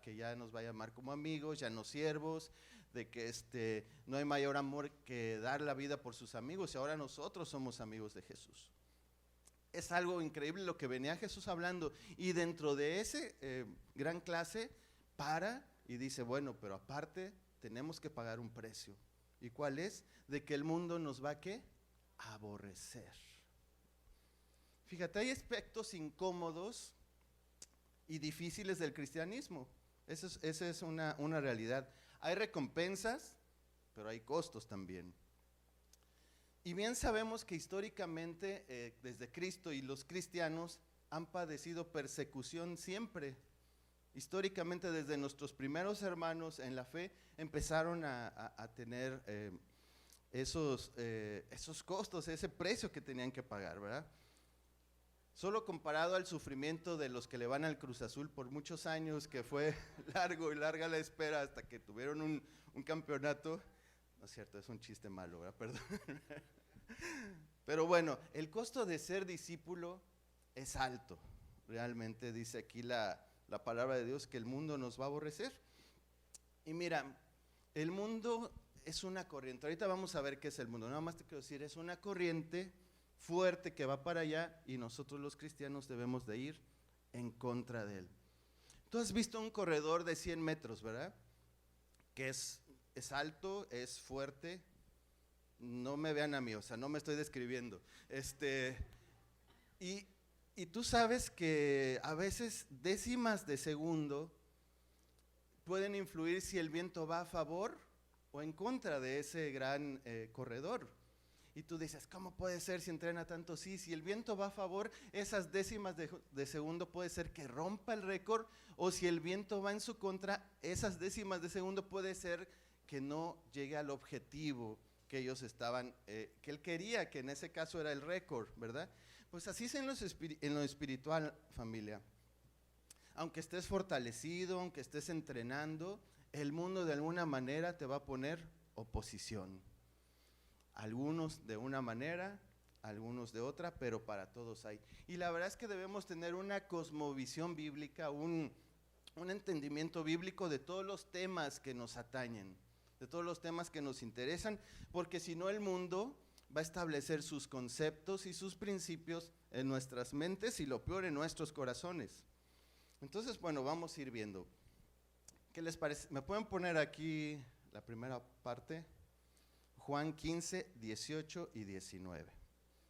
que ya nos va a llamar como amigos, ya no siervos, de que no hay mayor amor que dar la vida por sus amigos y ahora nosotros somos amigos de Jesús. Es algo increíble lo que venía Jesús hablando y dentro de ese gran clase para y dice, bueno, pero aparte tenemos que pagar un precio. ¿Y cuál es? De que el mundo nos va a ¿qué? A aborrecer. Fíjate, hay aspectos incómodos y difíciles del cristianismo. Esa es una realidad. Hay recompensas, pero hay costos también. Y bien sabemos que históricamente, desde Cristo y los cristianos han padecido persecución siempre. Históricamente, desde nuestros primeros hermanos en la fe, empezaron a tener esos costos, ese precio que tenían que pagar, ¿verdad? Solo comparado al sufrimiento de los que le van al Cruz Azul por muchos años, que fue largo y larga la espera hasta que tuvieron un campeonato. No es cierto, es un chiste malo, ¿verdad? Perdón. Pero bueno, el costo de ser discípulo es alto. Realmente dice aquí la palabra de Dios que el mundo nos va a aborrecer. Y mira, el mundo es una corriente. Ahorita vamos a ver qué es el mundo. Nada más te quiero decir, es una corriente fuerte que va para allá y nosotros los cristianos debemos de ir en contra de él. Tú has visto un corredor de 100 metros, ¿verdad? Que es alto, es fuerte. No me vean a mí, o sea, no me estoy describiendo. Y tú sabes que a veces décimas de segundo pueden influir si el viento va a favor o en contra de ese gran corredor. Y tú dices, ¿cómo puede ser si entrena tanto? Sí, si el viento va a favor, esas décimas de segundo puede ser que rompa el récord, o si el viento va en su contra, esas décimas de segundo puede ser que no llegue al objetivo que ellos estaban, que él quería, que en ese caso era el récord, ¿verdad? Pues así es en lo espiritual, familia. Aunque estés fortalecido, aunque estés entrenando, el mundo de alguna manera te va a poner oposición. Algunos de una manera, algunos de otra, pero para todos hay. Y la verdad es que debemos tener una cosmovisión bíblica, un entendimiento bíblico de todos los temas que nos atañen, de todos los temas que nos interesan, porque si no el mundo va a establecer sus conceptos y sus principios en nuestras mentes y lo peor en nuestros corazones. Entonces, bueno, vamos a ir viendo. ¿Qué les parece? ¿Me pueden poner aquí la primera parte? Juan 15, 18 y 19.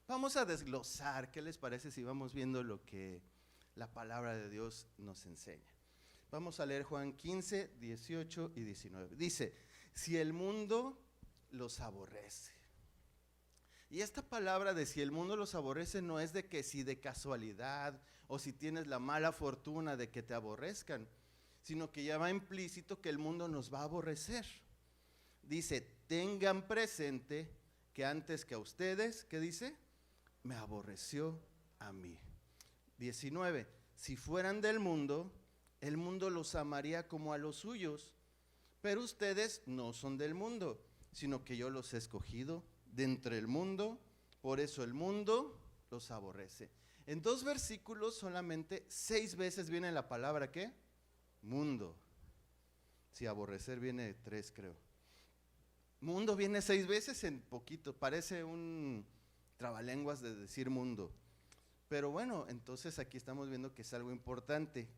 Vamos a desglosar, ¿qué les parece si vamos viendo lo que la palabra de Dios nos enseña? Vamos a leer Juan 15, 18 y 19. Dice, si el mundo los aborrece. Y esta palabra de si el mundo los aborrece no es de que si de casualidad o si tienes la mala fortuna de que te aborrezcan, sino que ya va implícito que el mundo nos va a aborrecer. Dice, tengan presente que antes que a ustedes, ¿qué dice? Me aborreció a mí. 19, si fueran del mundo, el mundo los amaría como a los suyos, pero ustedes no son del mundo, sino que yo los he escogido de entre el mundo, por eso el mundo los aborrece. En 2 versículos solamente 6 veces viene la palabra ¿qué? Mundo. Si aborrecer viene 3 creo. Mundo viene 6 veces en poquito, parece un trabalenguas de decir mundo. Pero bueno, entonces aquí estamos viendo que es algo importante.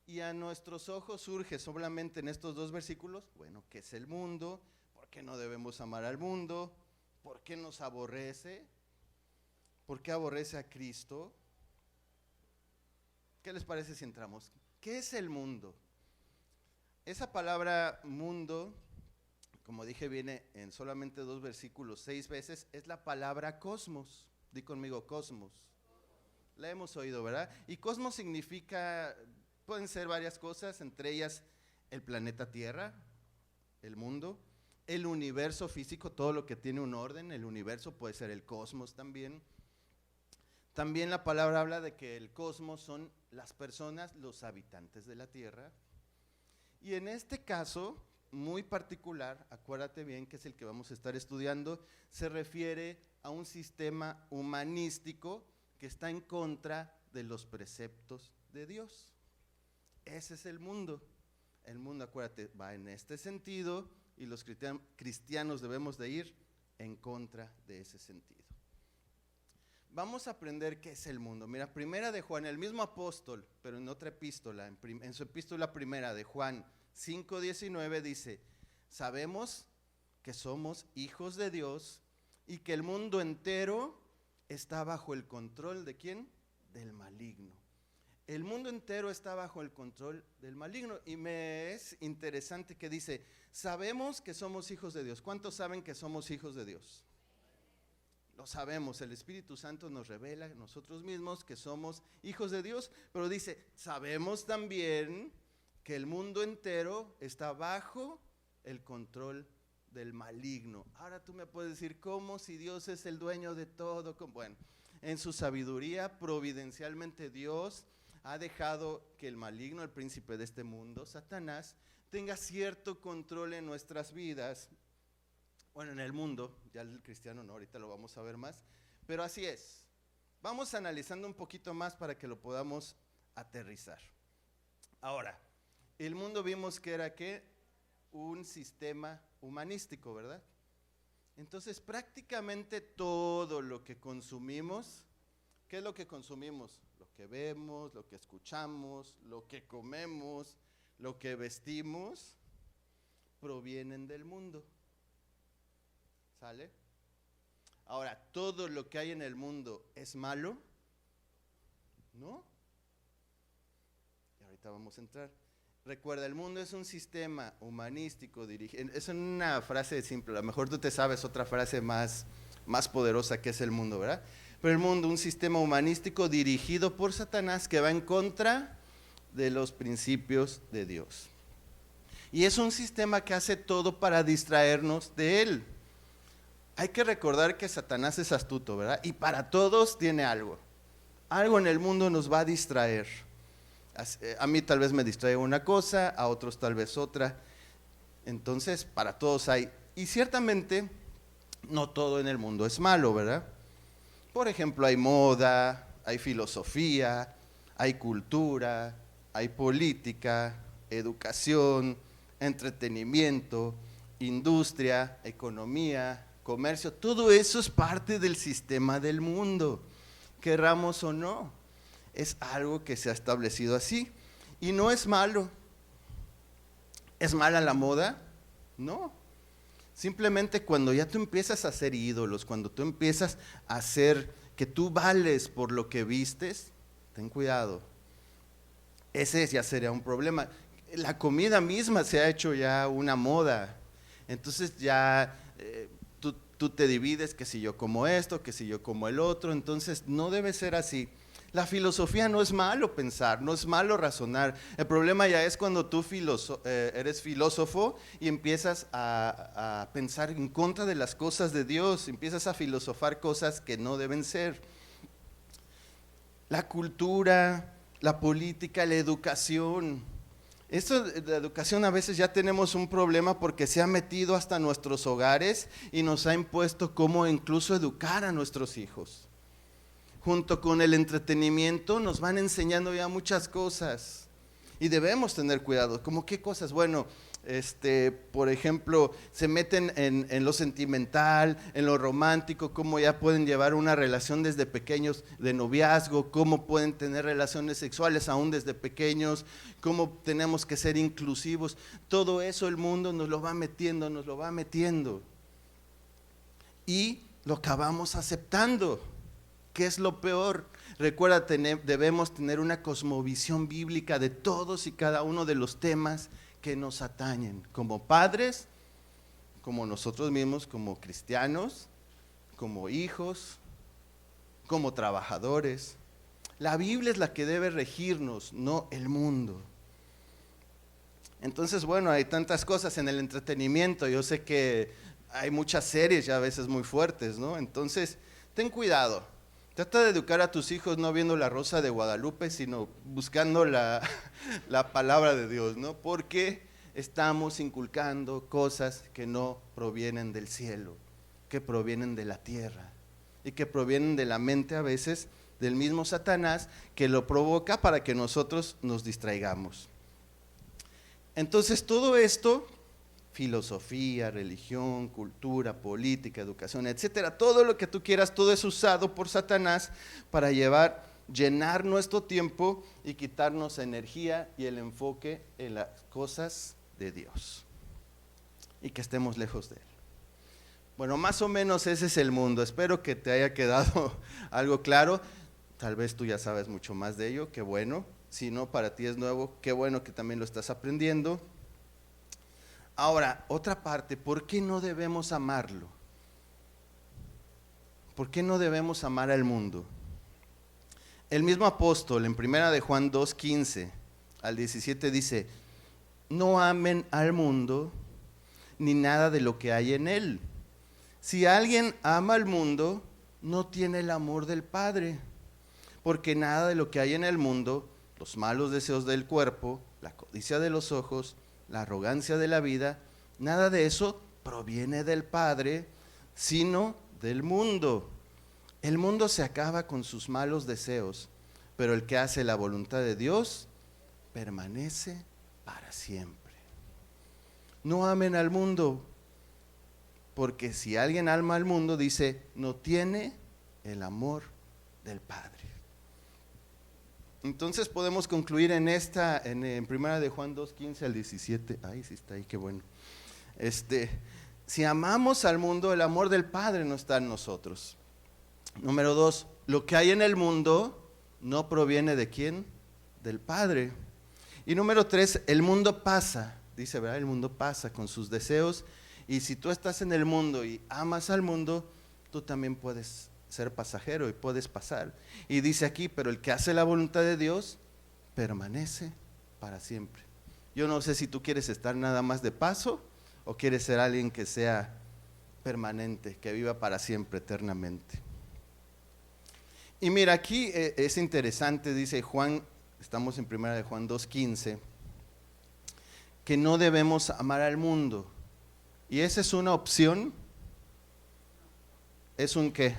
Y a nuestros ojos surge solamente en estos 2 versículos, bueno, ¿qué es el mundo? ¿Por qué no debemos amar al mundo? ¿Por qué nos aborrece? ¿Por qué aborrece a Cristo? ¿Qué les parece si entramos? ¿Qué es el mundo? Esa palabra mundo, como dije, viene en solamente 2 versículos 6 veces, es la palabra cosmos. Di conmigo, cosmos. La hemos oído, ¿verdad? Y cosmos significa, pueden ser varias cosas, entre ellas el planeta Tierra, el mundo, el universo físico, todo lo que tiene un orden, el universo puede ser el cosmos también. También la palabra habla de que el cosmos son las personas, los habitantes de la Tierra. Y en este caso, muy particular, acuérdate bien que es el que vamos a estar estudiando, se refiere a un sistema humanístico que está en contra de los preceptos de Dios. Ese es el mundo. El mundo, acuérdate, va en este sentido y los cristianos debemos de ir en contra de ese sentido. Vamos a aprender qué es el mundo. Mira, primera de Juan, el mismo apóstol, pero en otra epístola, en su epístola primera de Juan 5:19 dice: sabemos que somos hijos de Dios y que el mundo entero está bajo el control ¿de quién? Del maligno. El mundo entero está bajo el control del maligno. Y me es interesante que dice, sabemos que somos hijos de Dios. ¿Cuántos saben que somos hijos de Dios? Lo sabemos, el Espíritu Santo nos revela a nosotros mismos que somos hijos de Dios, pero dice, sabemos también que el mundo entero está bajo el control del maligno. Ahora tú me puedes decir, ¿cómo si Dios es el dueño de todo? Bueno, en su sabiduría, providencialmente Dios ha dejado que el maligno, el príncipe de este mundo, Satanás, tenga cierto control en nuestras vidas. Bueno, en el mundo, ya el cristiano no, ahorita lo vamos a ver más, pero así es. Vamos analizando un poquito más para que lo podamos aterrizar. Ahora, el mundo vimos que era ¿qué? Un sistema humanístico, ¿verdad? Entonces, prácticamente todo lo que consumimos, ¿qué es lo que consumimos? Lo que vemos, lo que escuchamos, lo que comemos, lo que vestimos, provienen del mundo. ¿Sale? Ahora, ¿todo lo que hay en el mundo es malo? ¿No? Y ahorita vamos a entrar. Recuerda, el mundo es un sistema humanístico dirigido. Es una frase simple, a lo mejor tú te sabes otra frase más poderosa que es el mundo, ¿verdad? Pero el mundo, un sistema humanístico dirigido por Satanás que va en contra de los principios de Dios. Y es un sistema que hace todo para distraernos de él. Hay que recordar que Satanás es astuto, ¿verdad? Y para todos tiene algo. Algo en el mundo nos va a distraer. A mí tal vez me distrae una cosa, a otros tal vez otra. Entonces, para todos hay. Y ciertamente, no todo en el mundo es malo, ¿verdad? Por ejemplo, hay moda, hay filosofía, hay cultura, hay política, educación, entretenimiento, industria, economía, comercio. Todo eso es parte del sistema del mundo, querramos o no. Es algo que se ha establecido así y no es malo. ¿Es mala la moda? No. Simplemente cuando ya tú empiezas a hacer ídolos, cuando tú empiezas a hacer que tú vales por lo que vistes, ten cuidado. Ese ya sería un problema. La comida misma se ha hecho ya una moda. Entonces ya tú te divides, que si yo como esto, que si yo como el otro. Entonces no debe ser así. La filosofía no es malo pensar, no es malo razonar. El problema ya es cuando tú eres filósofo y empiezas a pensar en contra de las cosas de Dios, empiezas a filosofar cosas que no deben ser. La cultura, la política, la educación. Esto de la educación a veces ya tenemos un problema porque se ha metido hasta nuestros hogares y nos ha impuesto cómo incluso educar a nuestros hijos. Junto con el entretenimiento nos van enseñando ya muchas cosas y debemos tener cuidado. ¿Cómo qué cosas? Bueno, por ejemplo, se meten en lo sentimental, en lo romántico, cómo ya pueden llevar una relación desde pequeños de noviazgo, cómo pueden tener relaciones sexuales aún desde pequeños, cómo tenemos que ser inclusivos. Todo eso el mundo nos lo va metiendo, y lo acabamos aceptando. ¿Qué es lo peor? Recuerda, debemos tener una cosmovisión bíblica de todos y cada uno de los temas que nos atañen, como padres, como nosotros mismos, como cristianos, como hijos, como trabajadores. La Biblia es la que debe regirnos, no el mundo. Entonces, bueno, hay tantas cosas en el entretenimiento. Yo sé que hay muchas series ya a veces muy fuertes, ¿no? Entonces, ten cuidado. Trata de educar a tus hijos no viendo La Rosa de Guadalupe, sino buscando la palabra de Dios, ¿no? Porque estamos inculcando cosas que no provienen del cielo, que provienen de la tierra y que provienen de la mente a veces del mismo Satanás, que lo provoca para que nosotros nos distraigamos. Entonces todo esto, filosofía, religión, cultura, política, educación, etcétera, todo lo que tú quieras, todo es usado por Satanás para llenar nuestro tiempo y quitarnos energía y el enfoque en las cosas de Dios y que estemos lejos de Él. Bueno, más o menos ese es el mundo. Espero que te haya quedado algo claro. Tal vez tú ya sabes mucho más de ello, qué bueno. Si no, para ti es nuevo, qué bueno que también lo estás aprendiendo. Ahora, otra parte, ¿por qué no debemos amarlo? ¿Por qué no debemos amar al mundo? El mismo apóstol en 1 de Juan 2:15 al 17 dice: no amen al mundo ni nada de lo que hay en él. Si alguien ama al mundo, no tiene el amor del Padre, porque nada de lo que hay en el mundo, los malos deseos del cuerpo, la codicia de los ojos, la arrogancia de la vida, nada de eso proviene del Padre, sino del mundo. El mundo se acaba con sus malos deseos, pero el que hace la voluntad de Dios permanece para siempre. No amen al mundo, porque si alguien ama al mundo, dice, no tiene el amor del Padre. Entonces podemos concluir en 1 de Juan 2:15 al 17. Ay, sí está ahí, qué bueno. Si amamos al mundo, el amor del Padre no está en nosotros. Número 2, lo que hay en el mundo no proviene de ¿quién? Del Padre. Y número 3, el mundo pasa, dice, ¿verdad? El mundo pasa con sus deseos. Y si tú estás en el mundo y amas al mundo, tú también puedes ser pasajero y puedes pasar. Y dice aquí, pero el que hace la voluntad de Dios permanece para siempre. Yo no sé si tú quieres estar nada más de paso o quieres ser alguien que sea permanente, que viva para siempre, eternamente. Y mira, aquí es interesante, dice Juan, estamos en 1 de Juan 2:15, que no debemos amar al mundo. Y esa es una opción. ¿Es un qué?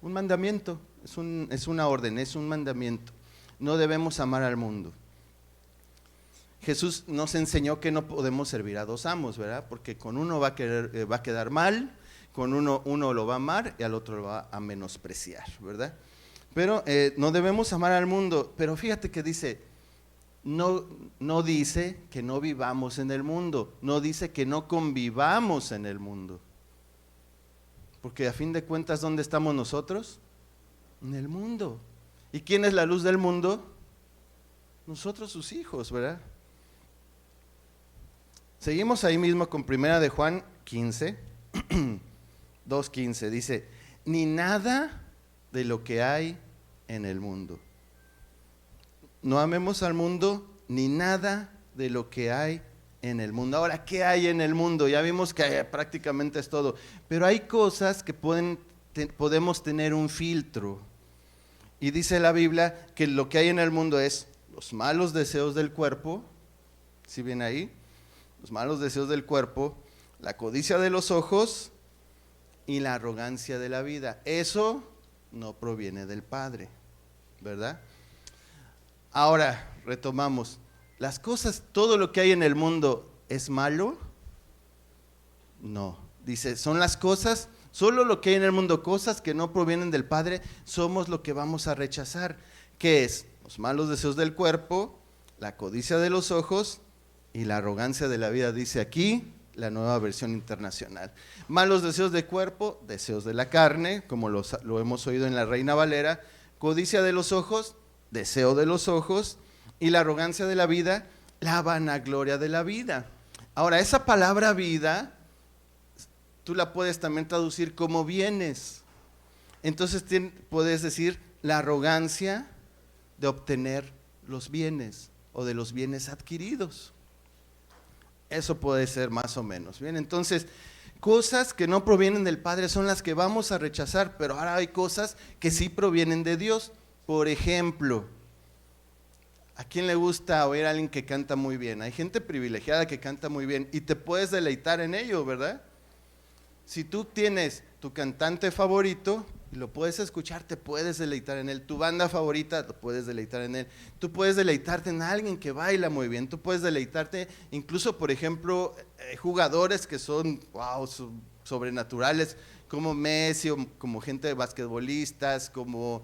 Un mandamiento, es una orden, es un mandamiento. No debemos amar al mundo. Jesús nos enseñó que no podemos servir a dos amos, ¿verdad? Porque con uno va a quedar mal, con uno lo va a amar y al otro lo va a menospreciar, ¿verdad? Pero no debemos amar al mundo. Pero fíjate que dice, no dice que no vivamos en el mundo, no dice que no convivamos en el mundo. Porque a fin de cuentas, ¿dónde estamos nosotros? En el mundo. ¿Y quién es la luz del mundo? Nosotros, sus hijos, ¿verdad? Seguimos ahí mismo con 1 de Juan 15, 2:15, dice, ni nada de lo que hay en el mundo. No amemos al mundo, ni nada de lo que hay en el mundo. Ahora, ¿qué hay en el mundo? Ya vimos que prácticamente es todo, pero hay cosas que podemos tener un filtro. Y dice la Biblia que lo que hay en el mundo es los malos deseos del cuerpo, ¿sí ven ahí? Los malos deseos del cuerpo, la codicia de los ojos y la arrogancia de la vida. Eso no proviene del Padre, ¿verdad? Ahora, retomamos. Las cosas, todo lo que hay en el mundo, ¿es malo? No. Dice, son las cosas, solo lo que hay en el mundo, cosas que no provienen del Padre, somos lo que vamos a rechazar. ¿Qué es? Los malos deseos del cuerpo, la codicia de los ojos y la arrogancia de la vida, dice aquí la Nueva Versión Internacional. Malos deseos del cuerpo, deseos de la carne, como lo hemos oído en la Reina Valera, codicia de los ojos, deseo de los ojos, y la arrogancia de la vida, la vanagloria de la vida. Ahora, esa palabra vida, tú la puedes también traducir como bienes. Entonces puedes decir la arrogancia de obtener los bienes o de los bienes adquiridos. Eso puede ser más o menos. Bien, entonces, cosas que no provienen del Padre son las que vamos a rechazar, pero ahora hay cosas que sí provienen de Dios. Por ejemplo, ¿a quién le gusta oír a alguien que canta muy bien? Hay gente privilegiada que canta muy bien y te puedes deleitar en ello, ¿verdad? Si tú tienes tu cantante favorito, Y lo puedes escuchar, te puedes deleitar en él. Tu banda favorita, te puedes deleitar en él. Tú puedes deleitarte en alguien que baila muy bien. Tú puedes deleitarte, incluso, por ejemplo, jugadores que son, wow, sobrenaturales, como Messi, o como gente de basquetbolistas, como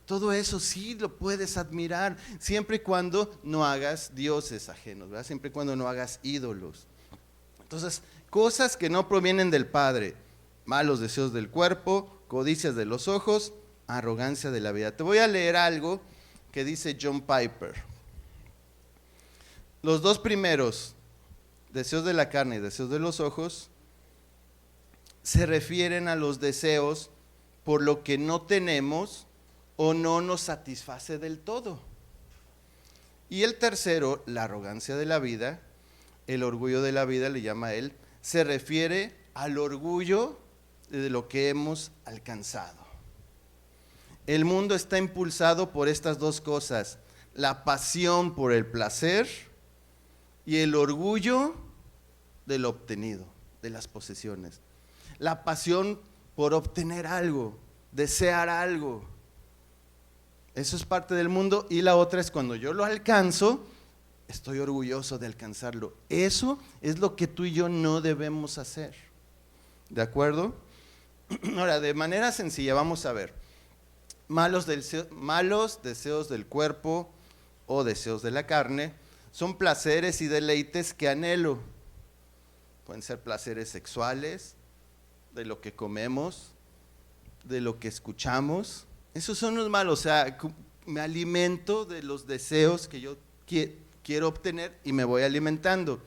todo eso sí lo puedes admirar, siempre y cuando no hagas dioses ajenos, ¿verdad? Siempre y cuando no hagas ídolos. Entonces, cosas que no provienen del Padre: malos deseos del cuerpo, codicias de los ojos, arrogancia de la vida. Te voy a leer algo que dice John Piper. Los dos primeros, deseos de la carne y deseos de los ojos, se refieren a los deseos por lo que no tenemos o no nos satisface del todo. Y el tercero, la arrogancia de la vida, el orgullo de la vida, le llama él, se refiere al orgullo de lo que hemos alcanzado. El mundo está impulsado por estas dos cosas: la pasión por el placer y el orgullo de lo obtenido, de las posesiones. La pasión por obtener algo, desear algo. Eso es parte del mundo. Y la otra es cuando yo lo alcanzo, estoy orgulloso de alcanzarlo. Eso es lo que tú y yo no debemos hacer. ¿De acuerdo? Ahora, de manera sencilla, vamos a ver. Malos deseos del cuerpo o deseos de la carne son placeres y deleites que anhelo. Pueden ser placeres sexuales, de lo que comemos, de lo que escuchamos. Esos son los malos. O sea, me alimento de los deseos que yo quiero obtener y me voy alimentando.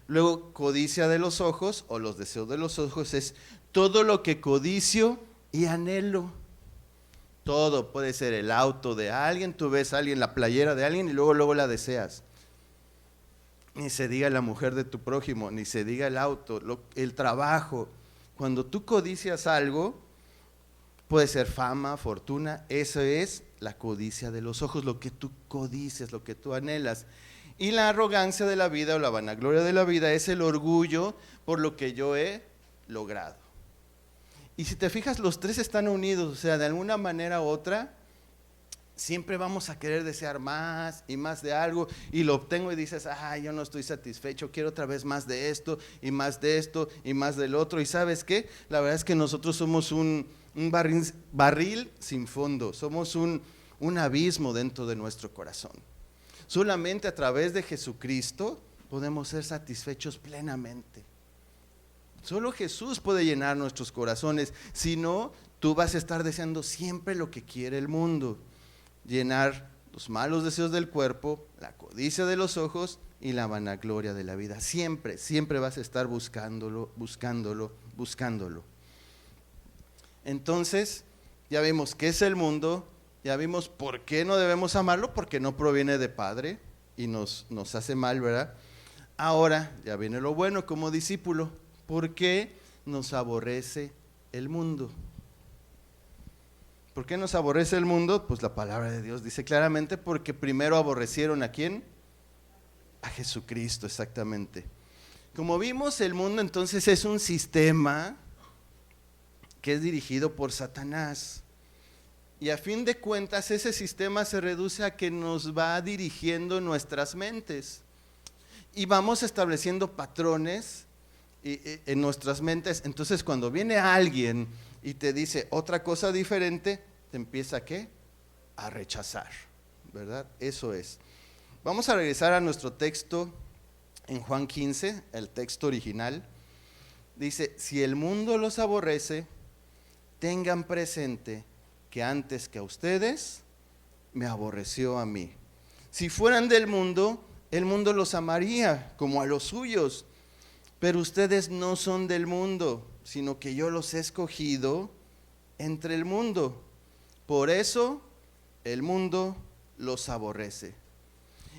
Luego, codicia de los ojos o los deseos de los ojos es todo lo que codicio y anhelo. Todo, puede ser el auto de alguien, tú ves a alguien, la playera de alguien y luego la deseas. Ni se diga la mujer de tu prójimo, ni se diga el auto, el trabajo. Cuando tú codicias algo, puede ser fama, fortuna, eso es la codicia de los ojos, lo que tú codicias, lo que tú anhelas. Y la arrogancia de la vida o la vanagloria de la vida es el orgullo por lo que yo he logrado. Y si te fijas, los tres están unidos, o sea, de alguna manera u otra, siempre vamos a querer desear más y más de algo, y lo obtengo y dices, yo no estoy satisfecho, quiero otra vez más de esto, y más de esto, y más del otro. Y ¿sabes qué? La verdad es que nosotros somos un barril sin fondo, somos un abismo dentro de nuestro corazón. Solamente a través de Jesucristo podemos ser satisfechos plenamente. Solo Jesús puede llenar nuestros corazones, si no, tú vas a estar deseando siempre lo que quiere el mundo. Llenar los malos deseos del cuerpo, la codicia de los ojos y la vanagloria de la vida. Siempre, siempre vas a estar buscándolo. Entonces, ya vimos qué es el mundo, ya vimos por qué no debemos amarlo, porque no proviene de Padre y nos hace mal, ¿verdad? Ahora, ya viene lo bueno como discípulo. ¿Por qué nos aborrece el mundo? ¿Por qué nos aborrece el mundo? Pues la palabra de Dios dice claramente, porque primero aborrecieron ¿a quién? A Jesucristo, exactamente. Como vimos, el mundo entonces es un sistema que es dirigido por Satanás. Y a fin de cuentas, ese sistema se reduce a que nos va dirigiendo nuestras mentes. Y vamos estableciendo patrones en nuestras mentes. Entonces, cuando viene alguien y te dice otra cosa diferente, te empieza ¿a qué? A rechazar, ¿verdad? Eso es. Vamos a regresar a nuestro texto en Juan 15, el texto original. Dice, si el mundo los aborrece, tengan presente que antes que a ustedes, me aborreció a mí. Si fueran del mundo, el mundo los amaría como a los suyos. Pero ustedes no son del mundo, sino que yo los he escogido entre el mundo. Por eso el mundo los aborrece.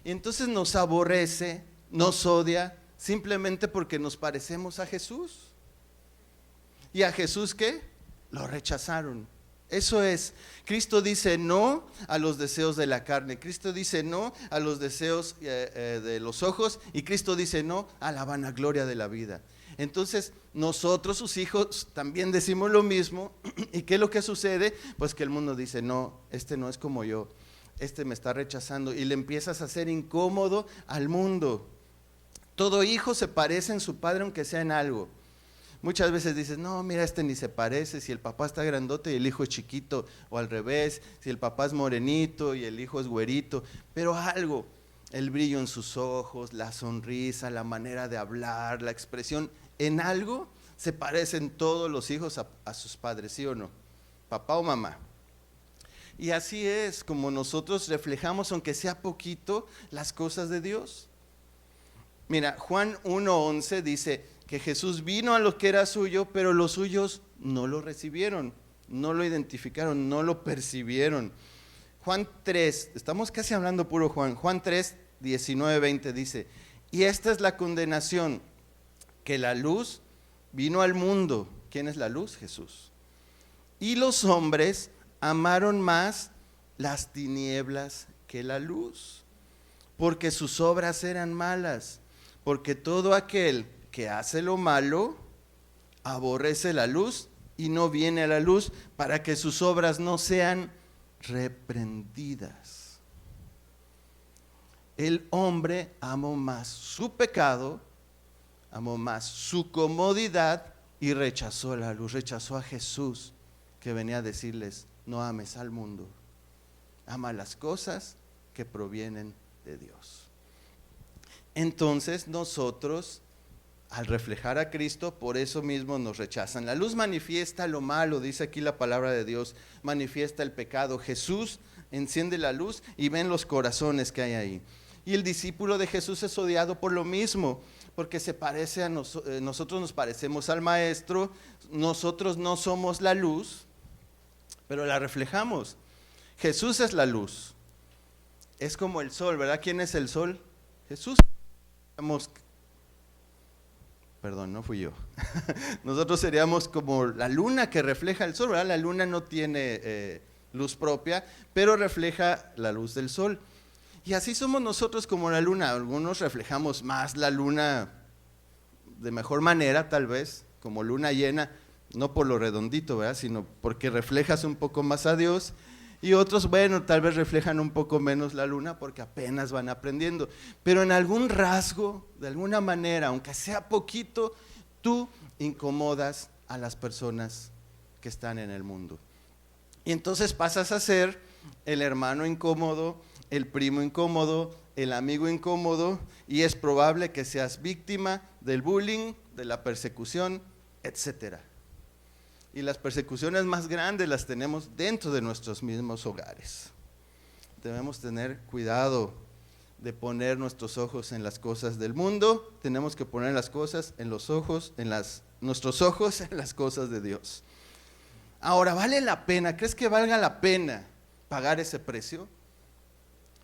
Y entonces nos aborrece, nos odia, simplemente porque nos parecemos a Jesús. ¿Y a Jesús qué? Lo rechazaron. Eso es, Cristo dice no a los deseos de la carne, Cristo dice no a los deseos de los ojos, y Cristo dice no a la vanagloria de la vida. Entonces, nosotros, sus hijos, también decimos lo mismo. ¿Y qué es lo que sucede? Pues que el mundo dice, no, este no es como yo, este me está rechazando. Y le empiezas a hacer incómodo al mundo. Todo hijo se parece en su padre, aunque sea en algo. Muchas veces dices, no, mira, este ni se parece, si el papá está grandote y el hijo es chiquito, o al revés, si el papá es morenito y el hijo es güerito, pero algo, el brillo en sus ojos, la sonrisa, la manera de hablar, la expresión, en algo se parecen todos los hijos a sus padres, ¿sí o no? Papá o mamá. Y así es como nosotros reflejamos, aunque sea poquito, las cosas de Dios. Mira, Juan 1:11 dice que Jesús vino a lo que era suyo, pero los suyos no lo recibieron, no lo identificaron, no lo percibieron. Juan 3, estamos casi hablando puro Juan. Juan 3, 19, 20 dice, y esta es la condenación, que la luz vino al mundo. ¿Quién es la luz? Jesús. Y los hombres amaron más las tinieblas que la luz, porque sus obras eran malas. Porque todo aquel que hace lo malo aborrece la luz y no viene a la luz para que sus obras no sean reprendidas. El hombre amó más su pecado, amó más su comodidad y rechazó la luz, rechazó a Jesús, que venía a decirles, no ames al mundo, ama las cosas que provienen de Dios. Entonces nosotros, al reflejar a Cristo, por eso mismo nos rechazan. La luz manifiesta lo malo, dice aquí la palabra de Dios, manifiesta el pecado. Jesús enciende la luz y ven los corazones que hay ahí. Y el discípulo de Jesús es odiado por lo mismo, porque se parece a nosotros nos parecemos al maestro, nosotros no somos la luz, pero la reflejamos. Jesús es la luz. Es como el sol, ¿verdad? ¿Quién es el sol? Jesús. Perdón, no fui yo. Nosotros seríamos como la luna que refleja el sol, ¿verdad? La luna no tiene luz propia, pero refleja la luz del sol. Y así somos nosotros como la luna. Algunos reflejamos más la luna de mejor manera, tal vez, como luna llena, no por lo redondito, ¿verdad? Sino porque reflejas un poco más a Dios. Y otros, bueno, tal vez reflejan un poco menos la luna porque apenas van aprendiendo. Pero en algún rasgo, de alguna manera, aunque sea poquito, tú incomodas a las personas que están en el mundo. Y entonces pasas a ser el hermano incómodo, el primo incómodo, el amigo incómodo, y es probable que seas víctima del bullying, de la persecución, etcétera. Y las persecuciones más grandes las tenemos dentro de nuestros mismos hogares. Debemos tener cuidado de poner nuestros ojos en las cosas del mundo. Tenemos que poner las cosas en los ojos, nuestros ojos en las cosas de Dios. Ahora, ¿vale la pena? ¿Crees que valga la pena pagar ese precio?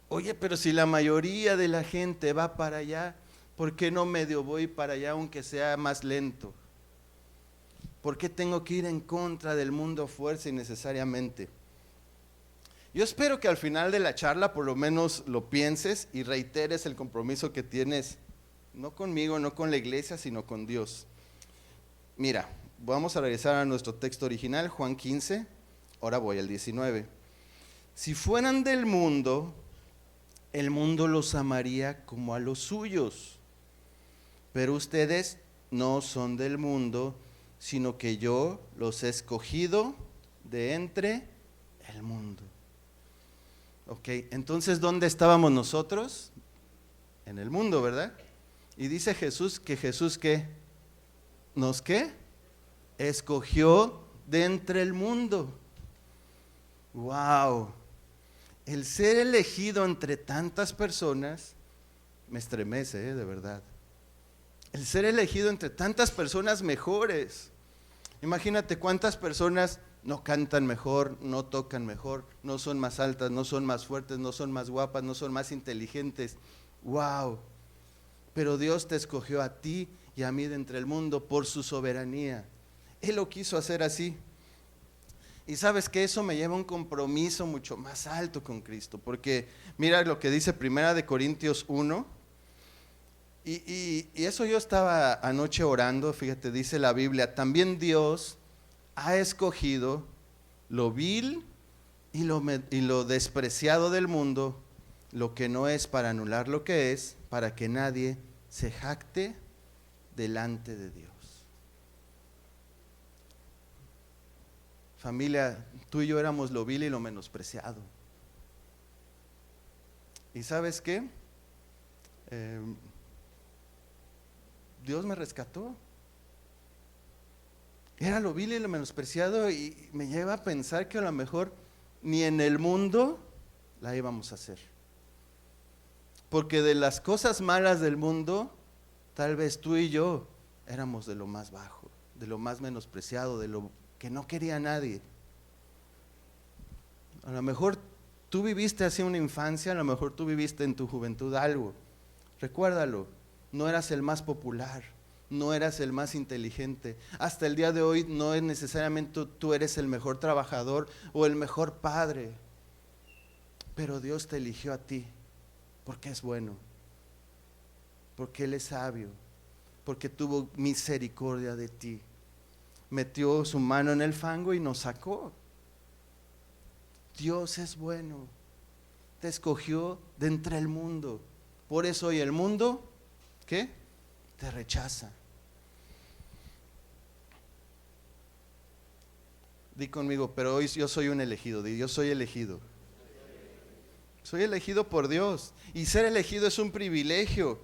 Oye, pero si la mayoría de la gente va para allá, ¿por qué no medio voy para allá aunque sea más lento? ¿Por qué tengo que ir en contra del mundo a fuerza y necesariamente? Yo espero que al final de la charla por lo menos lo pienses y reiteres el compromiso que tienes, no conmigo, no con la iglesia, sino con Dios. Mira, vamos a regresar a nuestro texto original, Juan 15, ahora voy al 19. Si fueran del mundo, el mundo los amaría como a los suyos, pero ustedes no son del mundo, sino que yo los he escogido de entre el mundo. Ok, entonces ¿dónde estábamos nosotros? En el mundo, ¿verdad? Y dice Jesús que Jesús ¿qué? ¿Nos qué? Escogió de entre el mundo. ¡Wow! El ser elegido entre tantas personas me estremece, de verdad. El ser elegido entre tantas personas mejores. Imagínate cuántas personas no cantan mejor, no tocan mejor, no son más altas, no son más fuertes, no son más guapas, no son más inteligentes. ¡Wow! Pero Dios te escogió a ti y a mí de entre el mundo por su soberanía. Él lo quiso hacer así. Y sabes que eso me lleva a un compromiso mucho más alto con Cristo, porque mira lo que dice 1 Corintios 1, Y eso yo estaba anoche orando, fíjate, dice la Biblia, también Dios ha escogido lo vil y lo despreciado del mundo, lo que no es para anular lo que es, para que nadie se jacte delante de Dios. Familia, tú y yo éramos lo vil y lo menospreciado. ¿Y sabes qué? Dios me rescató. Era lo vil y lo menospreciado y me lleva a pensar que a lo mejor ni en el mundo la íbamos a hacer. Porque de las cosas malas del mundo, tal vez tú y yo éramos de lo más bajo, de lo más menospreciado, de lo que no quería nadie. A lo mejor tú viviste así una infancia, a lo mejor tú viviste en tu juventud algo. Recuérdalo, no eras el más popular, no eras el más inteligente. Hasta el día de hoy no es necesariamente tú eres el mejor trabajador o el mejor padre. Pero Dios te eligió a ti porque es bueno, porque Él es sabio, porque tuvo misericordia de ti. Metió su mano en el fango y nos sacó. Dios es bueno, te escogió de entre el mundo. Por eso hoy el mundo, ¿qué? Te rechaza. Di conmigo, pero hoy yo soy un elegido. Di, yo soy elegido. Soy elegido por Dios. Y ser elegido es un privilegio.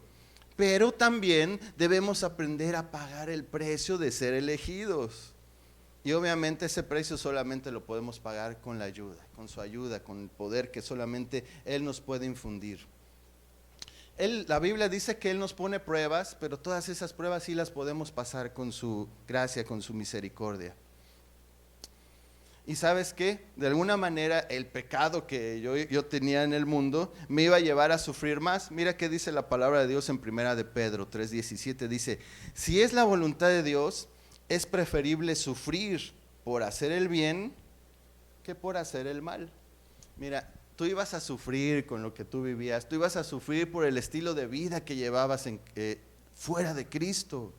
Pero también debemos aprender a pagar el precio de ser elegidos. Y obviamente ese precio solamente lo podemos pagar con la ayuda, con su ayuda, con el poder que solamente Él nos puede infundir. La Biblia dice que Él nos pone pruebas, pero todas esas pruebas sí las podemos pasar con su gracia, con su misericordia. Y ¿sabes qué? De alguna manera el pecado que yo tenía en el mundo me iba a llevar a sufrir más. Mira qué dice la palabra de Dios en primera de Pedro 3:17. Dice, si es la voluntad de Dios, es preferible sufrir por hacer el bien que por hacer el mal. Mira, tú ibas a sufrir con lo que tú vivías, tú ibas a sufrir por el estilo de vida que llevabas fuera de Cristo.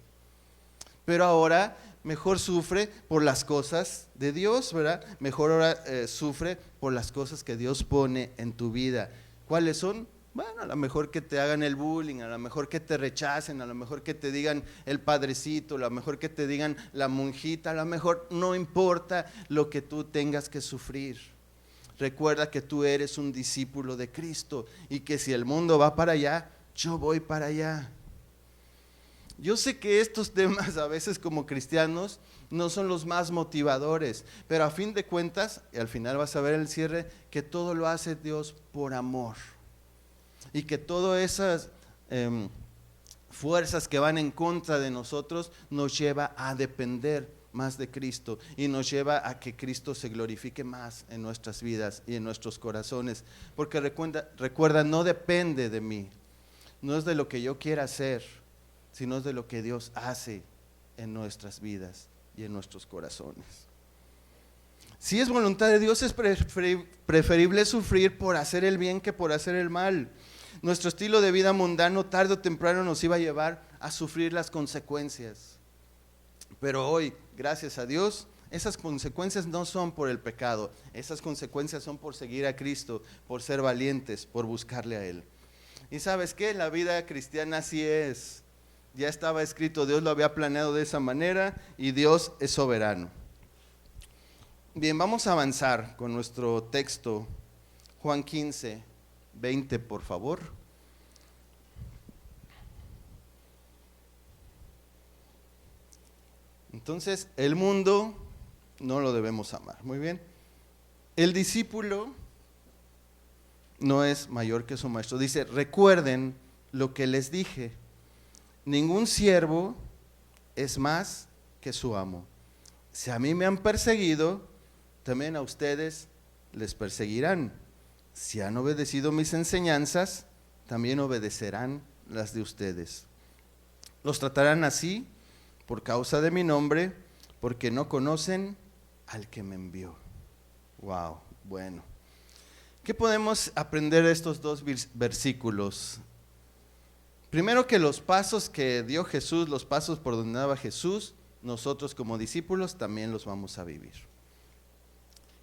Pero ahora mejor sufre por las cosas de Dios, ¿verdad? Mejor ahora sufre por las cosas que Dios pone en tu vida. ¿Cuáles son? Bueno, a lo mejor que te hagan el bullying, a lo mejor que te rechacen, a lo mejor que te digan el padrecito, a lo mejor que te digan la monjita, a lo mejor no importa lo que tú tengas que sufrir. Recuerda que tú eres un discípulo de Cristo y que si el mundo va para allá, yo voy para allá. Yo sé que estos temas a veces como cristianos no son los más motivadores, pero a fin de cuentas, y al final vas a ver el cierre, que todo lo hace Dios por amor. Y que todas esas fuerzas que van en contra de nosotros nos lleva a depender más de Cristo y nos lleva a que Cristo se glorifique más en nuestras vidas y en nuestros corazones. Porque recuerda, no depende de mí, no es de lo que yo quiera hacer, sino es de lo que Dios hace en nuestras vidas y en nuestros corazones. Si es voluntad de Dios, es preferible sufrir por hacer el bien que por hacer el mal. Nuestro estilo de vida mundano tarde o temprano nos iba a llevar a sufrir las consecuencias. Pero hoy, gracias a Dios, esas consecuencias no son por el pecado, esas consecuencias son por seguir a Cristo, por ser valientes, por buscarle a Él. Y ¿sabes qué? La vida cristiana así es. Ya estaba escrito, Dios lo había planeado de esa manera y Dios es soberano. Bien, vamos a avanzar con nuestro texto, Juan 15:20, por favor. Entonces, el mundo no lo debemos amar. Muy bien. El discípulo no es mayor que su maestro. Dice, recuerden lo que les dije. Ningún siervo es más que su amo. Si a mí me han perseguido, también a ustedes les perseguirán. Si han obedecido mis enseñanzas, también obedecerán las de ustedes. Los tratarán así por causa de mi nombre, porque no conocen al que me envió. Wow, bueno. ¿Qué podemos aprender de estos dos versículos? Primero que los pasos que dio Jesús, los pasos por donde daba Jesús, nosotros como discípulos también los vamos a vivir.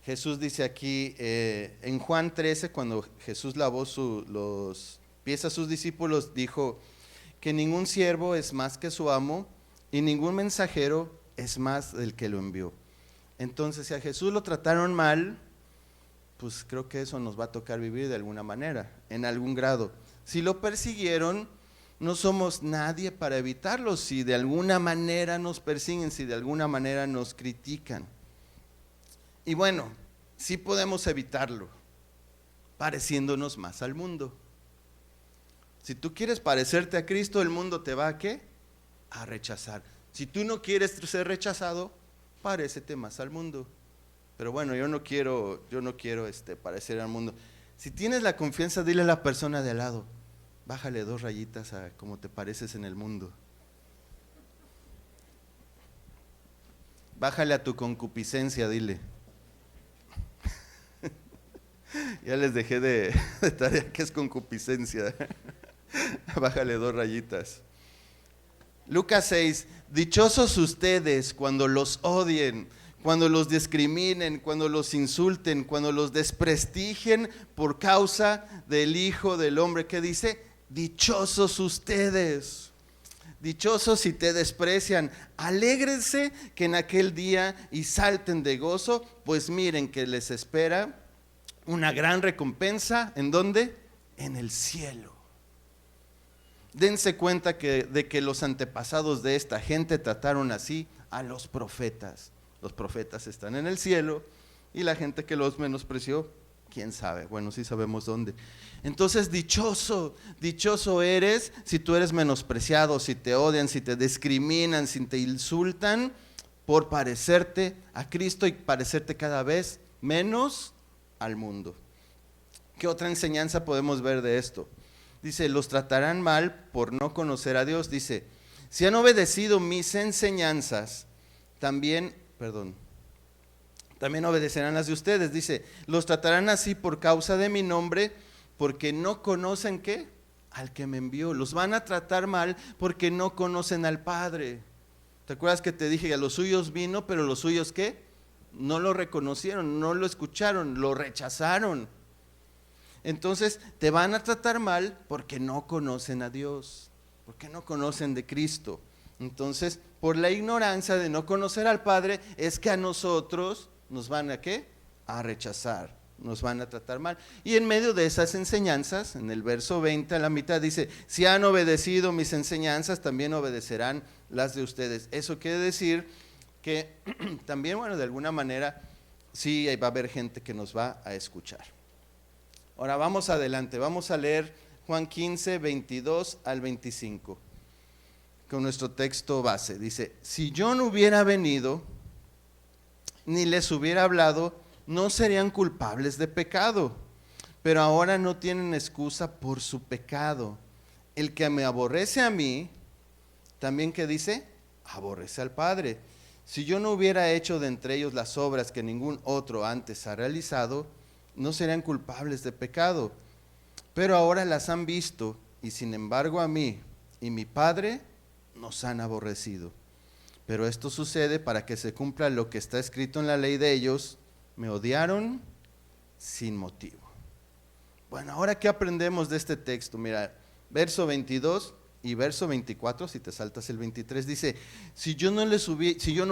Jesús dice aquí en Juan 13, cuando Jesús lavó los pies a sus discípulos, dijo que ningún siervo es más que su amo y ningún mensajero es más del que lo envió. Entonces, si a Jesús lo trataron mal, pues creo que eso nos va a tocar vivir de alguna manera, en algún grado. Si lo persiguieron, no somos nadie para evitarlo. Si de alguna manera nos persiguen, si de alguna manera nos critican. Y bueno, sí podemos evitarlo, pareciéndonos más al mundo. Si tú quieres parecerte a Cristo, el mundo te va ¿a qué? A rechazar. Si tú no quieres ser rechazado, parécete más al mundo. Pero bueno, yo no quiero parecer al mundo. Si tienes la confianza, dile a la persona de al lado, bájale 2 rayitas a cómo te pareces en el mundo. Bájale a tu concupiscencia, dile. Ya les dejé de tarea que es concupiscencia. Bájale 2 rayitas. Lucas 6, dichosos ustedes cuando los odien, cuando los discriminen, cuando los insulten, cuando los desprestigien por causa del Hijo del Hombre. ¿Qué dice? Dichosos ustedes. Dichosos si te desprecian. Alégrense que en aquel día y salten de gozo, pues miren que les espera una gran recompensa. ¿En dónde? En el cielo. Dense cuenta de que los antepasados de esta gente trataron así a los profetas. Los profetas están en el cielo y la gente que los menospreció, quién sabe, bueno, sí sabemos dónde. Entonces, dichoso eres si tú eres menospreciado, si te odian, si te discriminan, si te insultan por parecerte a Cristo y parecerte cada vez menos al mundo. ¿Qué otra enseñanza podemos ver de esto? Dice, los tratarán mal por no conocer a Dios. Dice, si han obedecido mis enseñanzas, también obedecerán las de ustedes. Dice, los tratarán así por causa de mi nombre, porque no conocen ¿qué? Al que me envió. Los van a tratar mal porque no conocen al Padre. ¿Te acuerdas que te dije que a los suyos vino, pero los suyos ¿qué? No lo reconocieron, no lo escucharon, lo rechazaron. Entonces te van a tratar mal porque no conocen a Dios, porque no conocen de Cristo. Entonces, por la ignorancia de no conocer al Padre, es que a nosotros nos van a ¿qué? A rechazar, nos van a tratar mal. Y en medio de esas enseñanzas, en el verso 20 a la mitad dice, si han obedecido mis enseñanzas, también obedecerán las de ustedes. Eso quiere decir que también, bueno, de alguna manera, sí va a haber gente que nos va a escuchar. Ahora vamos adelante, vamos a leer Juan 15, 22 al 25, con nuestro texto base. Dice, si yo no hubiera venido, ni les hubiera hablado, no serían culpables de pecado, pero ahora no tienen excusa por su pecado. El que me aborrece a mí, también ¿qué dice? Aborrece al Padre. Si yo no hubiera hecho de entre ellos las obras que ningún otro antes ha realizado, no serían culpables de pecado, pero ahora las han visto y sin embargo a mí y mi Padre nos han aborrecido. Pero esto sucede para que se cumpla lo que está escrito en la ley de ellos, me odiaron sin motivo. Bueno, ahora ¿qué aprendemos de este texto? Mira, verso 22 y verso 24, si te saltas el 23, dice, si yo no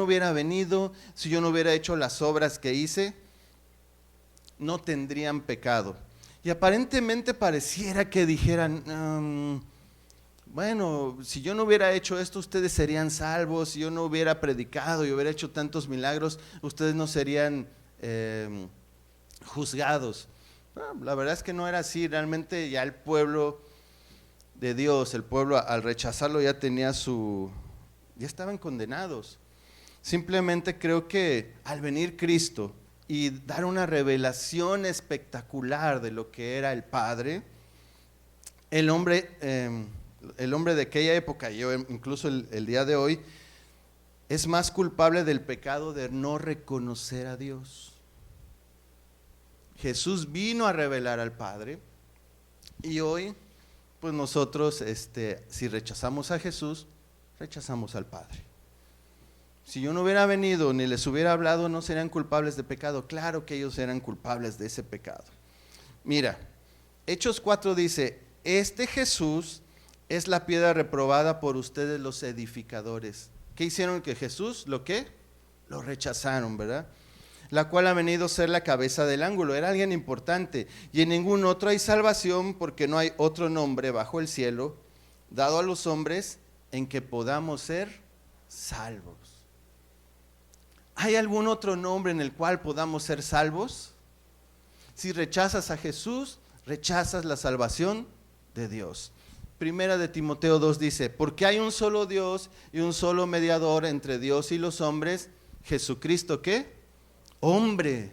hubiera venido, si yo no hubiera hecho las obras que hice, no tendrían pecado. Y aparentemente pareciera que dijeran, bueno, si yo no hubiera hecho esto, ustedes serían salvos. Si yo no hubiera predicado y hubiera hecho tantos milagros, ustedes no serían juzgados. Bueno, la verdad es que no era así. Realmente ya el pueblo de Dios, el pueblo al rechazarlo ya estaban condenados. Simplemente creo que al venir Cristo y dar una revelación espectacular de lo que era el Padre, el hombre de aquella época, yo incluso el día de hoy, es más culpable del pecado de no reconocer a Dios. Jesús vino a revelar al Padre y hoy pues nosotros, si rechazamos a Jesús, rechazamos al Padre. Si yo no hubiera venido ni les hubiera hablado, no serían culpables de pecado. Claro que ellos eran culpables de ese pecado. Mira, Hechos 4 dice, este Jesús es la piedra reprobada por ustedes los edificadores. ¿Qué hicieron que Jesús? ¿Lo qué? Lo rechazaron, ¿verdad? La cual ha venido a ser la cabeza del ángulo. Era alguien importante. Y en ningún otro hay salvación, porque no hay otro nombre bajo el cielo dado a los hombres en que podamos ser salvos. ¿Hay algún otro nombre en el cual podamos ser salvos? Si rechazas a Jesús, rechazas la salvación de Dios. Primera de Timoteo 2 dice, porque hay un solo Dios y un solo mediador entre Dios y los hombres, Jesucristo, ¿qué? Hombre.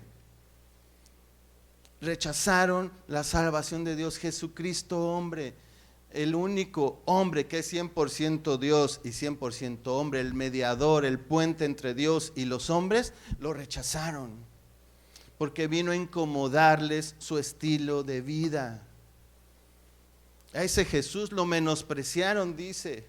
Rechazaron la salvación de Dios, Jesucristo hombre, el único hombre que es 100% Dios y 100% hombre, el mediador, el puente entre Dios y los hombres, lo rechazaron, porque vino a incomodarles su estilo de vida. A ese Jesús lo menospreciaron, dice.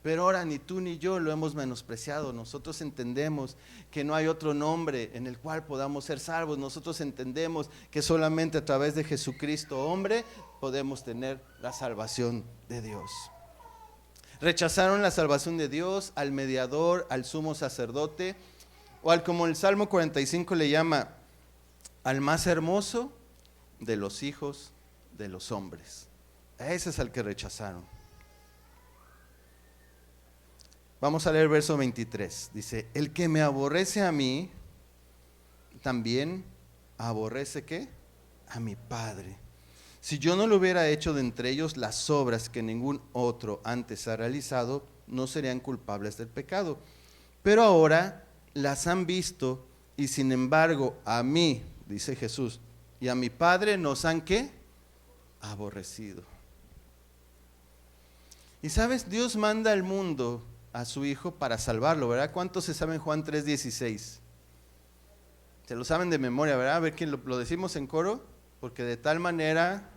Pero ahora ni tú ni yo lo hemos menospreciado. Nosotros entendemos que no hay otro nombre en el cual podamos ser salvos. Nosotros entendemos que solamente a través de Jesucristo, hombre, podemos tener la salvación de Dios. Rechazaron la salvación de Dios, al mediador, al sumo sacerdote, o al, como el Salmo 45 le llama, al más hermoso de los hijos de los hombres. Ese es al que rechazaron. Vamos a leer el verso 23. Dice, el que me aborrece a mí, también aborrece ¿qué? A mi Padre. Si yo no lo hubiera hecho de entre ellos las obras que ningún otro antes ha realizado, no serían culpables del pecado. Pero ahora las han visto y sin embargo a mí, dice Jesús, y a mi Padre nos han ¿qué? Aborrecido. Y sabes, Dios manda al mundo a su Hijo para salvarlo, ¿verdad? ¿Cuántos se saben Juan 3:16? Se lo saben de memoria, ¿verdad? A ver quién lo decimos en coro, porque de tal manera...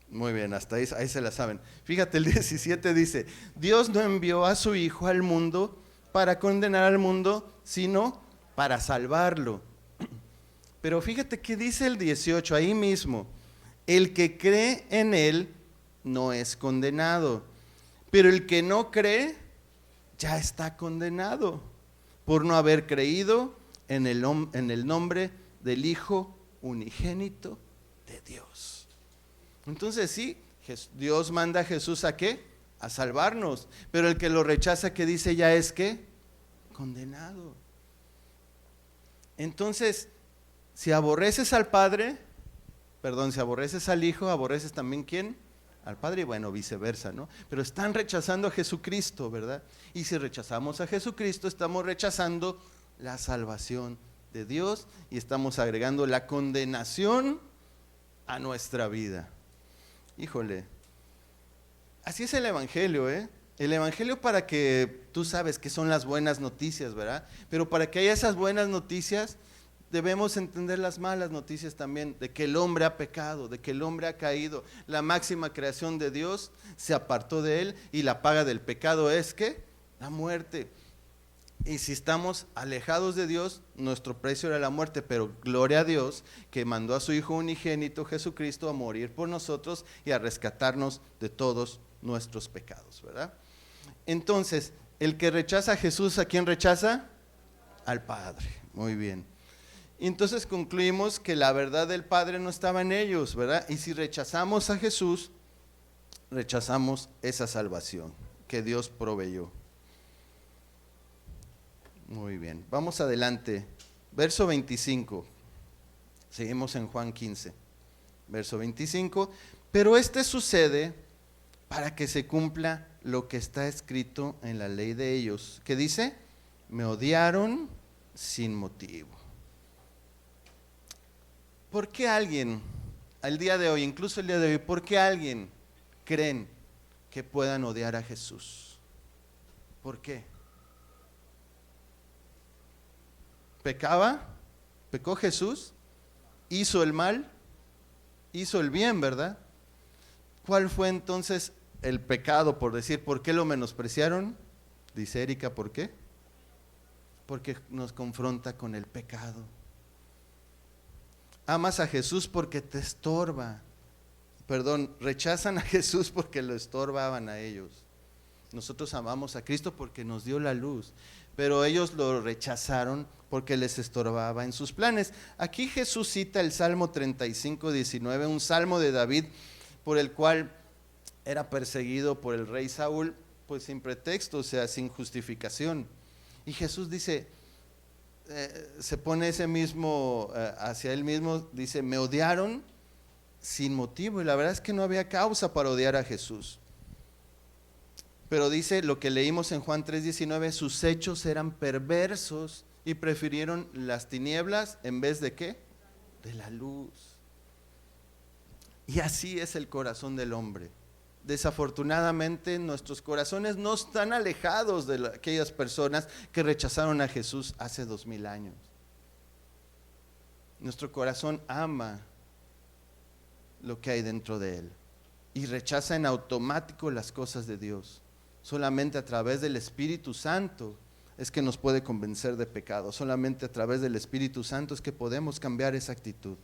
Muy bien, hasta ahí se la saben. Fíjate, el 17 dice, Dios no envió a su Hijo al mundo para condenar al mundo, sino para salvarlo. Pero fíjate que dice el 18, ahí mismo, el que cree en Él no es condenado, pero el que no cree ya está condenado por no haber creído en el nombre del Hijo unigénito de Dios. Entonces sí, Dios manda a Jesús ¿a qué? A salvarnos, pero el que lo rechaza, ¿qué dice? Ya es ¿qué? Condenado. Entonces, si aborreces al Padre, si aborreces al Hijo, aborreces también ¿quién? Al Padre, y bueno, viceversa, ¿no? Pero están rechazando a Jesucristo, ¿verdad? Y si rechazamos a Jesucristo, estamos rechazando la salvación de Dios y estamos agregando la condenación a nuestra vida. Híjole, así es el Evangelio, ¿eh? El Evangelio, para que tú sabes que son las buenas noticias, ¿verdad? Pero para que haya esas buenas noticias, debemos entender las malas noticias también, de que el hombre ha pecado, de que el hombre ha caído. La máxima creación de Dios se apartó de él y la paga del pecado es ¿qué? La muerte. Y si estamos alejados de Dios, nuestro precio era la muerte, pero gloria a Dios que mandó a su Hijo unigénito Jesucristo a morir por nosotros y a rescatarnos de todos nuestros pecados, ¿verdad? Entonces, el que rechaza a Jesús, ¿a quién rechaza? Al Padre. Muy bien. Entonces concluimos que la verdad del Padre no estaba en ellos, ¿verdad? Y si rechazamos a Jesús, rechazamos esa salvación que Dios proveyó. Muy bien, vamos adelante. Verso 25. Seguimos en Juan 15. Verso 25. Pero sucede para que se cumpla lo que está escrito en la ley de ellos. ¿Qué dice? Me odiaron sin motivo. ¿Por qué alguien, al día de hoy, incluso el día de hoy, por qué alguien creen que puedan odiar a Jesús? ¿Por qué? pecó Jesús, hizo el mal, hizo el bien, ¿verdad? ¿Cuál fue entonces el pecado, por decir, por qué lo menospreciaron? Dice Erika, ¿por qué? Porque nos confronta con el pecado. Amas a Jesús porque te estorba. Rechazan a Jesús porque lo estorbaban a ellos. Nosotros amamos a Cristo porque nos dio la luz, pero ellos lo rechazaron porque les estorbaba en sus planes. Aquí Jesús cita el Salmo 35:19, un salmo de David por el cual era perseguido por el rey Saúl, pues sin pretexto, o sea, sin justificación. Y Jesús dice, se pone ese mismo, hacia él mismo, dice, me odiaron sin motivo. Y la verdad es que no había causa para odiar a Jesús. Pero dice lo que leímos en Juan 3:19, sus hechos eran perversos y prefirieron las tinieblas en vez de ¿qué? De la luz. Y así es el corazón del hombre. Desafortunadamente nuestros corazones no están alejados de aquellas personas que rechazaron a Jesús hace 2000 años. Nuestro corazón ama lo que hay dentro de él y rechaza en automático las cosas de Dios. Solamente a través del Espíritu Santo es que nos puede convencer de pecado. Solamente a través del Espíritu Santo es que podemos cambiar esa actitud.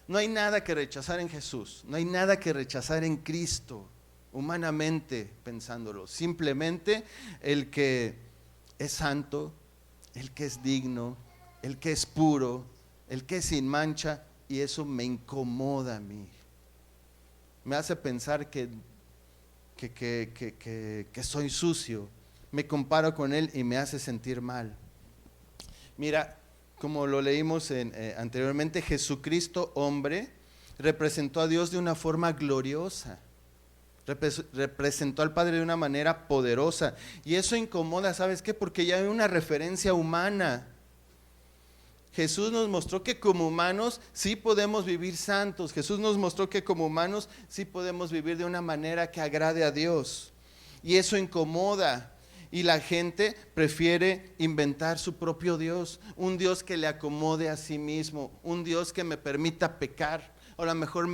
No hay nada que rechazar en Jesús, no hay nada que rechazar en Cristo, humanamente pensándolo. Simplemente el que es santo, el que es digno, el que es puro, el que es sin mancha, y eso me incomoda a mí. Me hace pensar que soy sucio, me comparo con él y me hace sentir mal. Mira, como lo leímos anteriormente, Jesucristo, hombre, representó a Dios de una forma gloriosa, representó al Padre de una manera poderosa, y eso incomoda, ¿sabes qué? Porque ya hay una referencia humana. Jesús nos mostró que como humanos sí podemos vivir santos. Jesús nos mostró que como humanos sí podemos vivir de una manera que agrade a Dios. Y eso incomoda. Y la gente prefiere inventar su propio Dios. Un Dios que le acomode a sí mismo. Un Dios que me permita pecar. O a lo mejor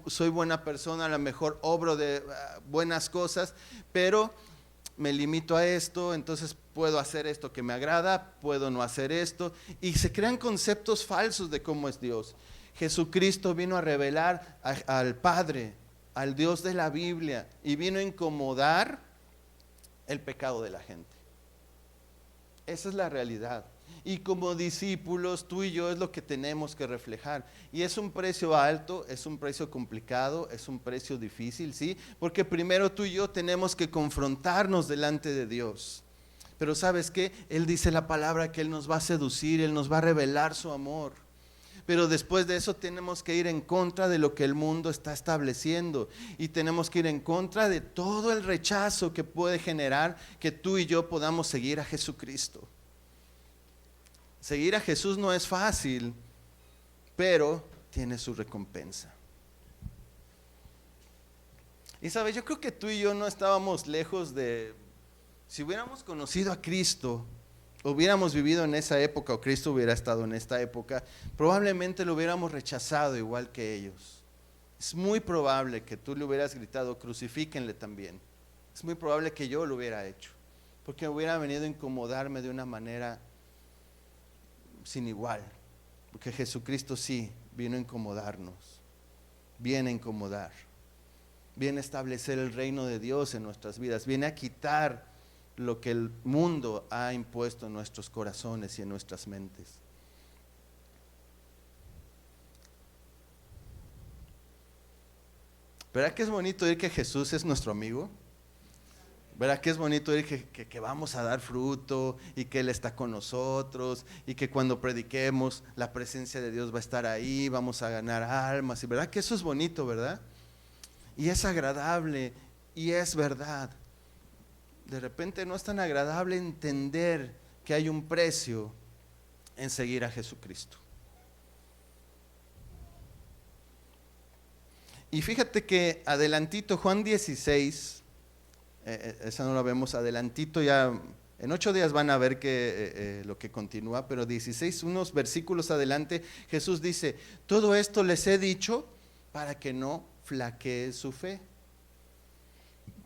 soy buena persona, a lo mejor obro de buenas cosas, pero me limito a esto, entonces puedo hacer esto que me agrada, puedo no hacer esto, y se crean conceptos falsos de cómo es Dios. Jesucristo vino a revelar al Padre, al Dios de la Biblia, y vino a incomodar el pecado de la gente. Esa es la realidad. Y como discípulos, tú y yo es lo que tenemos que reflejar. Y es un precio alto, es un precio complicado, es un precio difícil, ¿sí? Porque primero tú y yo tenemos que confrontarnos delante de Dios. Pero ¿sabes qué? Él dice la palabra que Él nos va a seducir, Él nos va a revelar su amor. Pero después de eso tenemos que ir en contra de lo que el mundo está estableciendo. Y tenemos que ir en contra de todo el rechazo que puede generar que tú y yo podamos seguir a Jesucristo. Seguir a Jesús no es fácil, pero tiene su recompensa. Y sabes, yo creo que tú y yo no estábamos lejos de, si hubiéramos conocido a Cristo, hubiéramos vivido en esa época, o Cristo hubiera estado en esta época, probablemente lo hubiéramos rechazado igual que ellos. Es muy probable que tú le hubieras gritado, crucifíquenle también. Es muy probable que yo lo hubiera hecho, porque hubiera venido a incomodarme de una manera sin igual, porque Jesucristo sí vino a incomodarnos, viene a incomodar, viene a establecer el reino de Dios en nuestras vidas, viene a quitar lo que el mundo ha impuesto en nuestros corazones y en nuestras mentes. ¿Verdad que es bonito oír que Jesús es nuestro amigo? ¿Verdad que es bonito oír que vamos a dar fruto y que Él está con nosotros y que cuando prediquemos la presencia de Dios va a estar ahí, vamos a ganar almas? Y ¿verdad que eso es bonito, verdad? Y es agradable y es verdad. De repente no es tan agradable entender que hay un precio en seguir a Jesucristo. Y fíjate que adelantito, Juan 16, esa no la vemos, adelantito ya En 8 días van a ver lo que continúa, pero 16, unos versículos adelante, Jesús dice, todo esto les he dicho para que no flaquee su fe,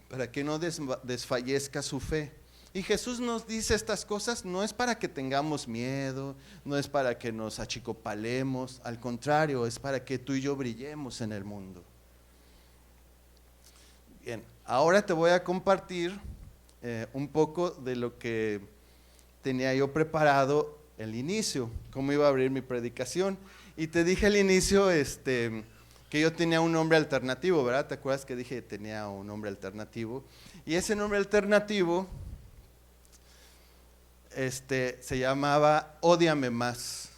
para que no desfallezca su fe. Y Jesús nos dice estas cosas no es para que tengamos miedo, no es para que nos achicopalemos, al contrario, es para que tú y yo brillemos en el mundo. Bien, ahora te voy a compartir un poco de lo que tenía yo preparado el inicio, cómo iba a abrir mi predicación. Y te dije al inicio que yo tenía un nombre alternativo, ¿verdad? ¿Te acuerdas que dije que tenía un nombre alternativo? Y ese nombre alternativo se llamaba Ódiame Más.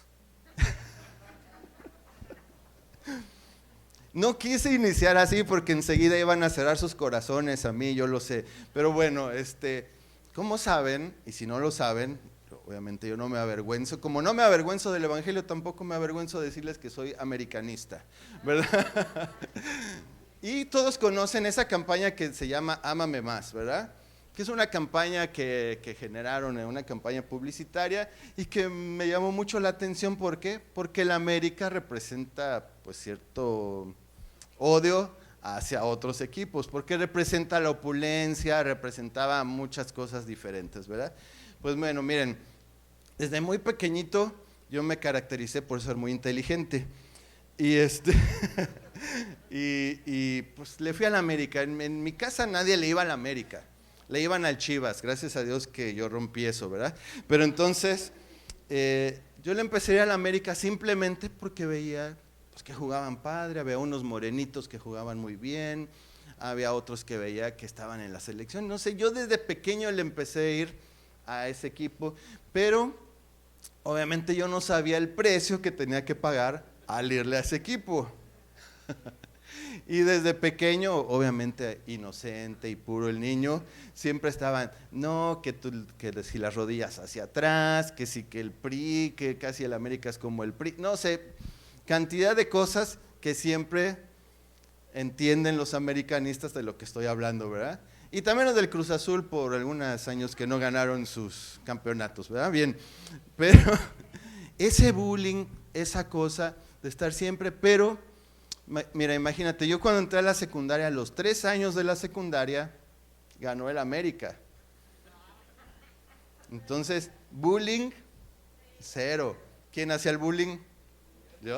No quise iniciar así porque enseguida iban a cerrar sus corazones a mí, yo lo sé. Pero bueno, como saben, y si no lo saben, obviamente yo no me avergüenzo. Como no me avergüenzo del evangelio, tampoco me avergüenzo de decirles que soy americanista, ¿verdad? Y todos conocen esa campaña que se llama Ámame Más, ¿verdad? Que es una campaña que generaron, una campaña publicitaria y que me llamó mucho la atención. ¿Por qué? Porque la América representa pues cierto odio hacia otros equipos, porque representa la opulencia, representaba muchas cosas diferentes, ¿verdad? Pues bueno, miren, desde muy pequeñito yo me caractericé por ser muy inteligente y y pues le fui a la América. En mi casa nadie le iba a la América. Le iban al Chivas, gracias a Dios que yo rompí eso, ¿verdad? Pero entonces, yo le empecé a ir a la América simplemente porque veía pues, que jugaban padre, había unos morenitos que jugaban muy bien, había otros que veía que estaban en la selección. No sé, yo desde pequeño le empecé a ir a ese equipo, pero obviamente yo no sabía el precio que tenía que pagar al irle a ese equipo. Y desde pequeño, obviamente inocente y puro el niño, siempre estaban, no, que si las rodillas hacia atrás, que si que el PRI, que casi el América es como el PRI, no sé, cantidad de cosas que siempre entienden los americanistas de lo que estoy hablando, ¿verdad? Y también los del Cruz Azul por algunos años que no ganaron sus campeonatos, ¿verdad? Bien, pero ese bullying, esa cosa de estar siempre, pero mira, imagínate, yo cuando entré a la secundaria, a los 3 años de la secundaria, ganó el América. Entonces, bullying, cero. ¿Quién hacía el bullying? Yo.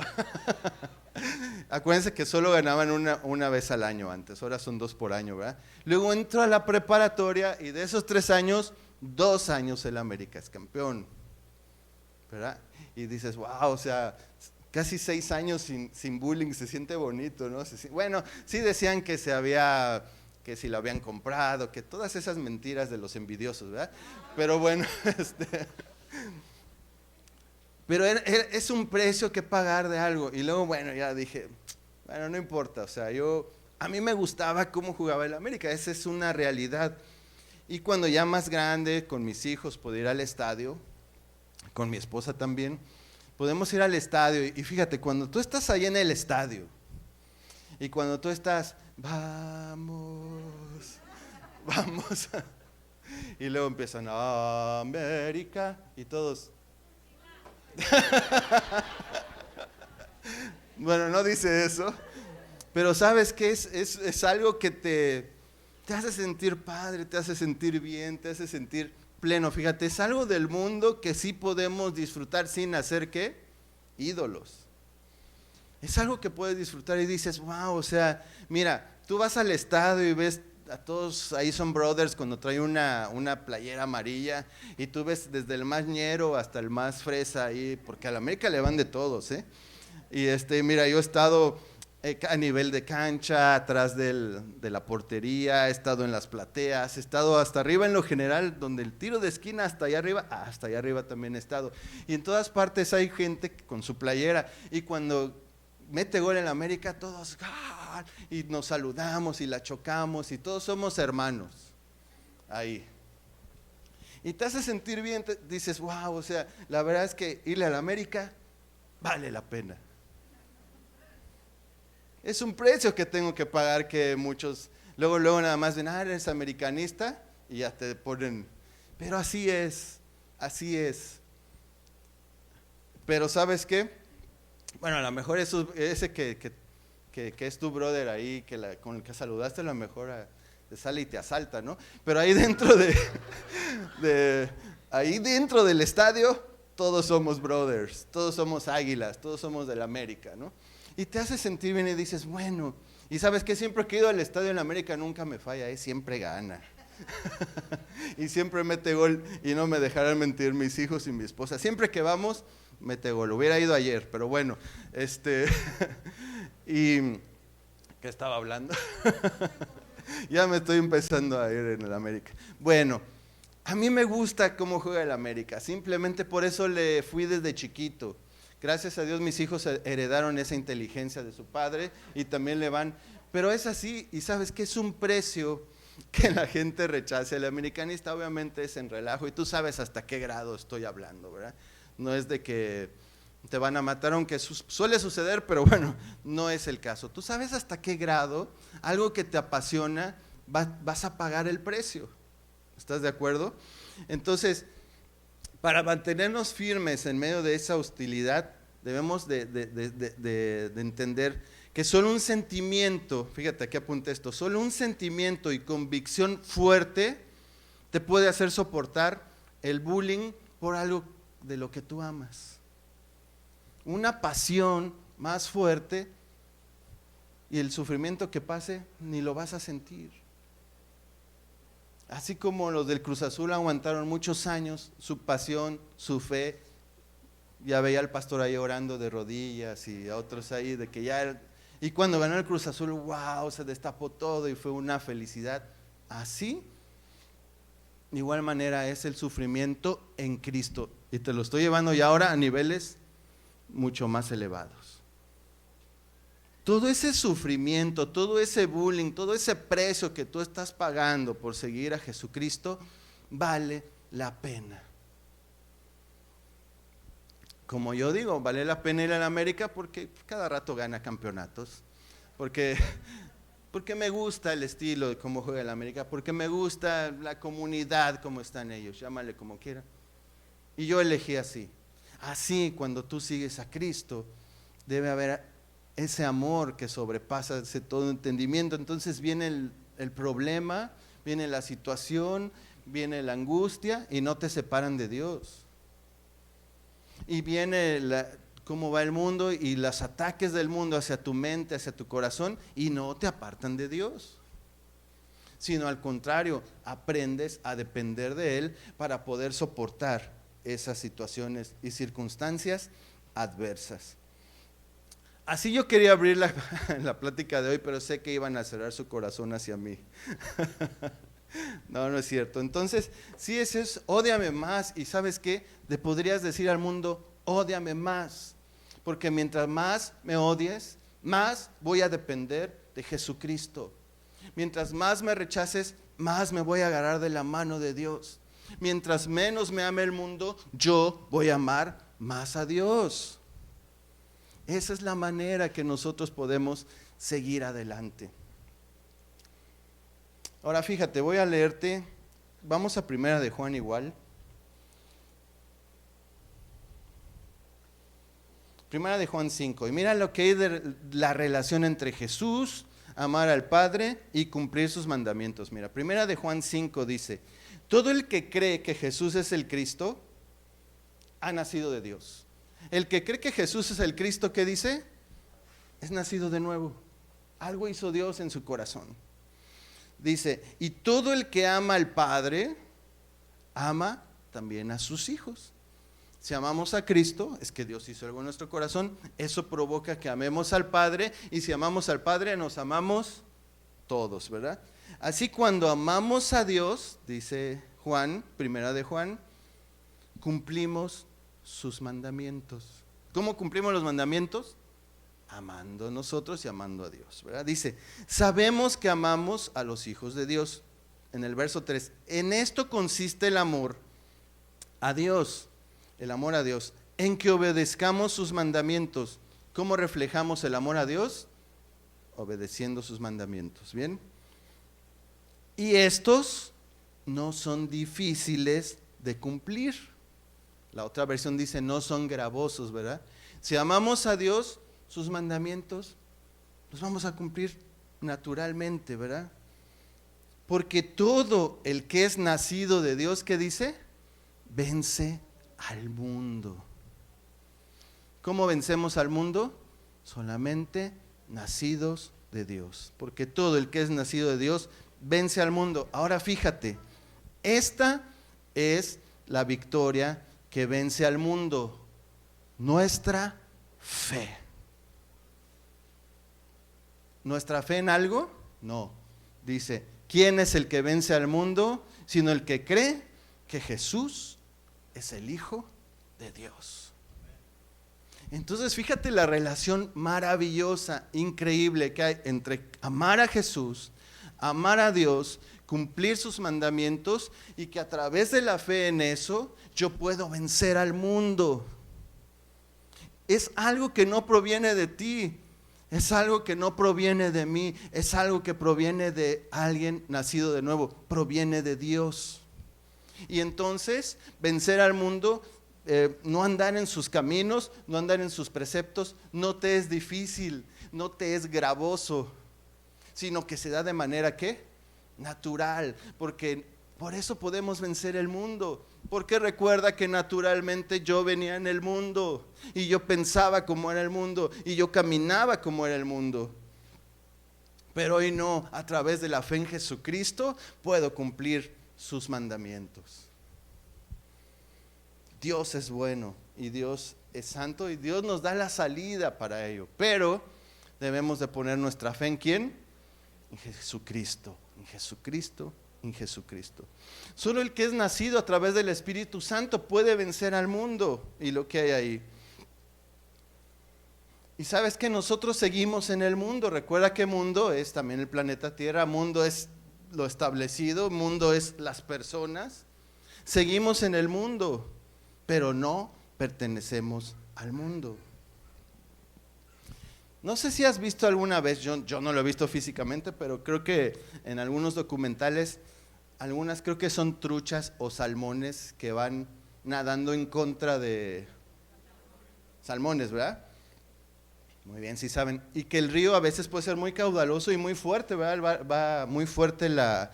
Acuérdense que solo ganaban una vez al año antes, ahora son 2 por año, ¿verdad? Luego entro a la preparatoria y de esos 3 años, 2 años el América es campeón, ¿verdad? Y dices, wow, o sea, casi 6 años sin bullying, se siente bonito, ¿no? Bueno, sí decían que que si lo habían comprado, que todas esas mentiras de los envidiosos, ¿verdad? Pero bueno, pero es un precio que pagar de algo. Y luego, bueno, ya dije, bueno, no importa, o sea, a mí me gustaba cómo jugaba el América, esa es una realidad. Y cuando ya más grande, con mis hijos, pude ir al estadio, con mi esposa también, podemos ir al estadio y fíjate, cuando tú estás ahí en el estadio y cuando tú estás, vamos, y luego empiezan, América, y todos, bueno, no dice eso, pero sabes que es algo que te hace sentir padre, te hace sentir bien, te hace sentir pleno. Fíjate, es algo del mundo que sí podemos disfrutar sin hacer ¿qué? Ídolos. Es algo que puedes disfrutar y dices, wow, o sea, mira, tú vas al estadio y ves a todos, ahí son brothers cuando trae una playera amarilla y tú ves desde el más ñero hasta el más fresa ahí, porque a la América le van de todos, ¿eh? Y mira, yo he estado a nivel de cancha, atrás de la portería, he estado en las plateas, he estado hasta arriba en lo general, donde el tiro de esquina hasta allá arriba también he estado. Y en todas partes hay gente con su playera y cuando mete gol en América, todos ¡ah! Y nos saludamos y la chocamos y todos somos hermanos ahí. Y te hace sentir bien, dices, wow, o sea, la verdad es que irle a la América vale la pena. Es un precio que tengo que pagar que muchos, luego nada más ven, eres americanista y ya te ponen, Pero así es, así es. Pero ¿sabes qué? Bueno, a lo mejor ese que es tu brother ahí, con el que saludaste, a lo mejor te sale y te asalta, ¿no? Pero ahí dentro ahí dentro del estadio, todos somos brothers, todos somos águilas, todos somos del América, ¿no? Y te hace sentir bien y dices, bueno, y sabes que siempre que he ido al estadio en América nunca me falla, siempre gana. Y siempre mete gol y no me dejarán mentir mis hijos y mi esposa. Siempre que vamos, mete gol. Hubiera ido ayer, pero bueno, y ¿qué estaba hablando? Ya me estoy empezando a ir en el América. Bueno, a mí me gusta cómo juega el América, simplemente por eso le fui desde chiquito. Gracias a Dios mis hijos heredaron esa inteligencia de su padre y también le van, pero es así, y sabes que es un precio que la gente rechace. El americanista obviamente es en relajo y tú sabes hasta qué grado estoy hablando, ¿verdad? No es de que te van a matar, aunque suele suceder, pero bueno, no es el caso. Tú sabes hasta qué grado algo que te apasiona vas a pagar el precio. ¿Estás de acuerdo? Entonces, para mantenernos firmes en medio de esa hostilidad, debemos de entender que solo un sentimiento, fíjate aquí apunté esto, solo un sentimiento y convicción fuerte te puede hacer soportar el bullying por algo de lo que tú amas. Una pasión más fuerte y el sufrimiento que pase ni lo vas a sentir. Así como los del Cruz Azul aguantaron muchos años su pasión, su fe, ya veía al pastor ahí orando de rodillas y a otros ahí de que ya... Y cuando ganó el Cruz Azul, wow, se destapó todo y fue una felicidad. Así, de igual manera es el sufrimiento en Cristo. Y te lo estoy llevando ya ahora a niveles mucho más elevados. Todo ese sufrimiento, todo ese bullying, todo ese precio que tú estás pagando por seguir a Jesucristo, vale la pena. Como yo digo, vale la pena ir a la América porque cada rato gana campeonatos, porque me gusta el estilo de cómo juega el América, porque me gusta la comunidad, cómo están ellos, llámale como quiera. Y yo elegí así. Así, cuando tú sigues a Cristo, debe haber ese amor que sobrepasa ese todo entendimiento. Entonces viene el problema, viene la situación, viene la angustia y no te separan de Dios. Y viene cómo va el mundo y los ataques del mundo hacia tu mente, hacia tu corazón, y no te apartan de Dios, sino al contrario, aprendes a depender de Él para poder soportar esas situaciones y circunstancias adversas. Así yo quería abrir la plática de hoy, pero sé que iban a cerrar su corazón hacia mí. No, no es cierto. Entonces, sí, ese es, ódiame más. Y ¿sabes qué? Le podrías decir al mundo, ódiame más. Porque mientras más me odies, más voy a depender de Jesucristo. Mientras más me rechaces, más me voy a agarrar de la mano de Dios. Mientras menos me ame el mundo, yo voy a amar más a Dios. Esa es la manera que nosotros podemos seguir adelante. Ahora fíjate, voy a leerte, vamos a Primera de Juan igual. Primera de Juan 5, y mira lo que hay de la relación entre Jesús, amar al Padre y cumplir sus mandamientos. Mira, Primera de Juan 5 dice, todo el que cree que Jesús es el Cristo, ha nacido de Dios. El que cree que Jesús es el Cristo, ¿qué dice? Es nacido de nuevo. Algo hizo Dios en su corazón. Dice, y todo el que ama al Padre, ama también a sus hijos. Si amamos a Cristo, es que Dios hizo algo en nuestro corazón, eso provoca que amemos al Padre, y si amamos al Padre, nos amamos todos, ¿verdad? Así cuando amamos a Dios, dice Juan, Primera de Juan, cumplimos sus mandamientos. ¿Cómo cumplimos los mandamientos? Amando a nosotros y amando a Dios, ¿verdad? Dice, sabemos que amamos a los hijos de Dios. En el verso 3, en esto consiste el amor a Dios, el amor a Dios, en que obedezcamos sus mandamientos. ¿Cómo reflejamos el amor a Dios? Obedeciendo sus mandamientos, ¿bien? Y estos no son difíciles de cumplir. La otra versión dice, no son gravosos, ¿verdad? Si amamos a Dios, sus mandamientos los vamos a cumplir naturalmente, ¿verdad? Porque todo el que es nacido de Dios, ¿qué dice? Vence al mundo. ¿Cómo vencemos al mundo? Solamente nacidos de Dios. Porque todo el que es nacido de Dios vence al mundo. Ahora fíjate, esta es la victoria que vence al mundo. Nuestra fe. ¿Nuestra fe en algo? No. Dice, ¿quién es el que vence al mundo? Sino el que cree que Jesús es el Hijo de Dios. Entonces fíjate la relación maravillosa, increíble que hay entre amar a Jesús, amar a Dios, cumplir sus mandamientos y que a través de la fe en eso yo puedo vencer al mundo. Es algo que no proviene de ti, es algo que no proviene de mí, es algo que proviene de alguien nacido de nuevo, proviene de Dios. Y entonces vencer al mundo, no andar en sus caminos, no andar en sus preceptos, no te es difícil, no te es gravoso, sino que se da de manera ¿qué? Natural, porque por eso podemos vencer el mundo. Porque recuerda que naturalmente yo venía en el mundo y yo pensaba como era el mundo y yo caminaba como era el mundo. Pero hoy no, a través de la fe en Jesucristo puedo cumplir sus mandamientos. Dios es bueno y Dios es santo y Dios nos da la salida para ello. Pero debemos de poner nuestra fe ¿en quién? En Jesucristo, en Jesucristo, en Jesucristo. Solo el que es nacido a través del Espíritu Santo puede vencer al mundo y lo que hay ahí. Y sabes que nosotros seguimos en el mundo. Recuerda que mundo es también el planeta Tierra, mundo es lo establecido, mundo es las personas. Seguimos en el mundo, pero no pertenecemos al mundo. No sé si has visto alguna vez, yo no lo he visto físicamente, pero creo que en algunos documentales, algunas creo que son truchas o salmones que van nadando en contra de salmones, ¿verdad? Muy bien, sí saben. Y que el río a veces puede ser muy caudaloso y muy fuerte, ¿verdad? Va muy fuerte la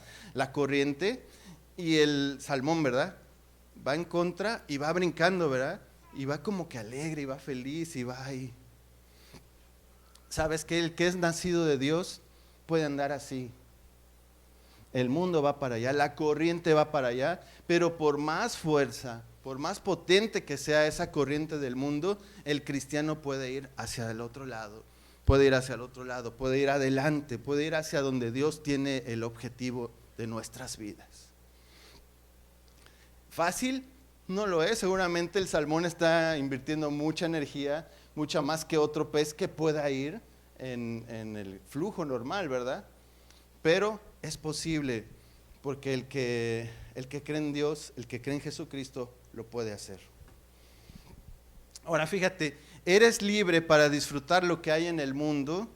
corriente y el salmón, ¿verdad? Va en contra y va brincando, ¿verdad? Y va como que alegre y va feliz y va ahí. ¿Sabes que el que es nacido de Dios puede andar así? El mundo va para allá, la corriente va para allá, pero por más fuerza, por más potente que sea esa corriente del mundo, el cristiano puede ir hacia el otro lado, puede ir hacia el otro lado, puede ir adelante, puede ir hacia donde Dios tiene el objetivo de nuestras vidas. ¿Fácil? No lo es, seguramente el salmón está invirtiendo mucha energía, mucha más que otro pez que pueda ir en el flujo normal, ¿verdad? Pero es posible, porque el que cree en Dios, el que cree en Jesucristo, lo puede hacer. Ahora fíjate, eres libre para disfrutar lo que hay en el mundo,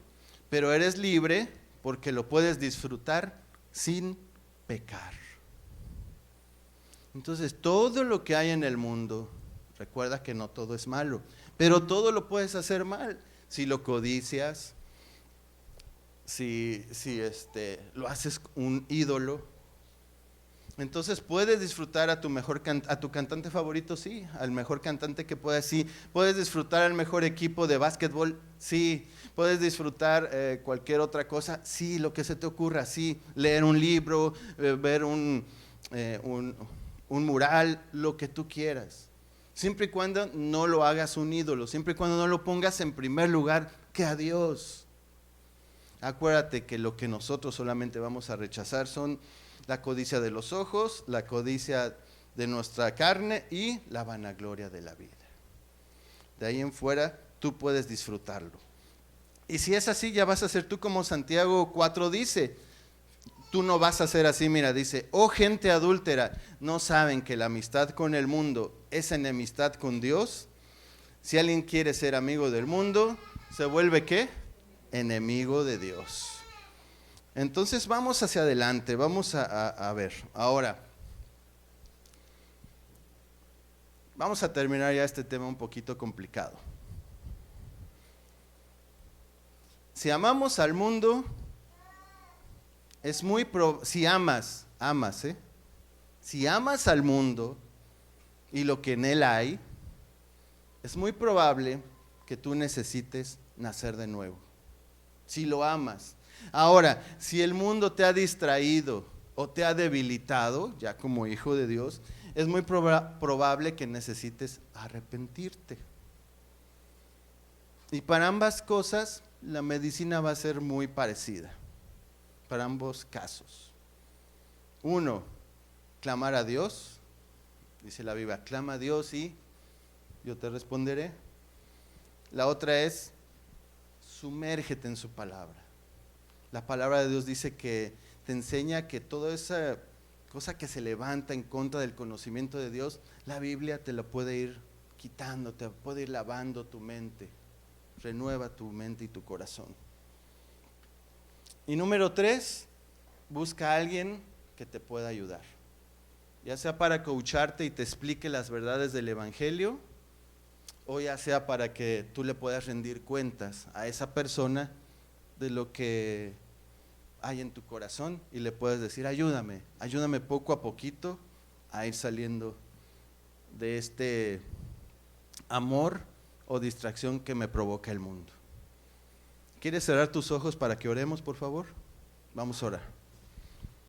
pero eres libre porque lo puedes disfrutar sin pecar. Entonces, todo lo que hay en el mundo, recuerda que no todo es malo, pero todo lo puedes hacer mal. Si lo codicias, si lo haces un ídolo, entonces puedes disfrutar a tu cantante favorito, sí, al mejor cantante que puedas, sí. Puedes disfrutar al mejor equipo de básquetbol, sí. Puedes disfrutar cualquier otra cosa, sí, lo que se te ocurra, sí. Leer un libro, ver un mural, lo que tú quieras. Siempre y cuando no lo hagas un ídolo, siempre y cuando no lo pongas en primer lugar que a Dios. Acuérdate que lo que nosotros solamente vamos a rechazar son la codicia de los ojos, la codicia de nuestra carne y la vanagloria de la vida. De ahí en fuera tú puedes disfrutarlo. Y si es así, ya vas a ser tú como Santiago 4 dice. Tú no vas a ser así, mira, dice, oh gente adúltera, ¿no saben que la amistad con el mundo es enemistad con Dios? Si alguien quiere ser amigo del mundo, ¿se vuelve qué? Enemigo de Dios. Entonces vamos hacia adelante, vamos a ver. Ahora, vamos a terminar ya este tema un poquito complicado. Si amamos al mundo, es muy si amas, si amas al mundo y lo que en él hay, es muy probable que tú necesites nacer de nuevo. Si lo amas. Ahora, si el mundo te ha distraído o te ha debilitado, ya como hijo de Dios, es muy probable que necesites arrepentirte. Y para ambas cosas, la medicina va a ser muy parecida, para ambos casos. Uno, clamar a Dios. Dice la Biblia, clama a Dios y yo te responderé. La otra es, sumérgete en su palabra. La palabra de Dios dice que te enseña que toda esa cosa que se levanta en contra del conocimiento de Dios, la Biblia te la puede ir quitando, te puede ir lavando tu mente. Renueva tu mente y tu corazón. Y número 3, busca a alguien que te pueda ayudar. Ya sea para coacharte y te explique las verdades del Evangelio, o ya sea para que tú le puedas rendir cuentas a esa persona de lo que hay en tu corazón y le puedes decir, ayúdame poco a poquito a ir saliendo de este amor o distracción que me provoca el mundo. ¿Quieres cerrar tus ojos para que oremos, por favor? Vamos a orar.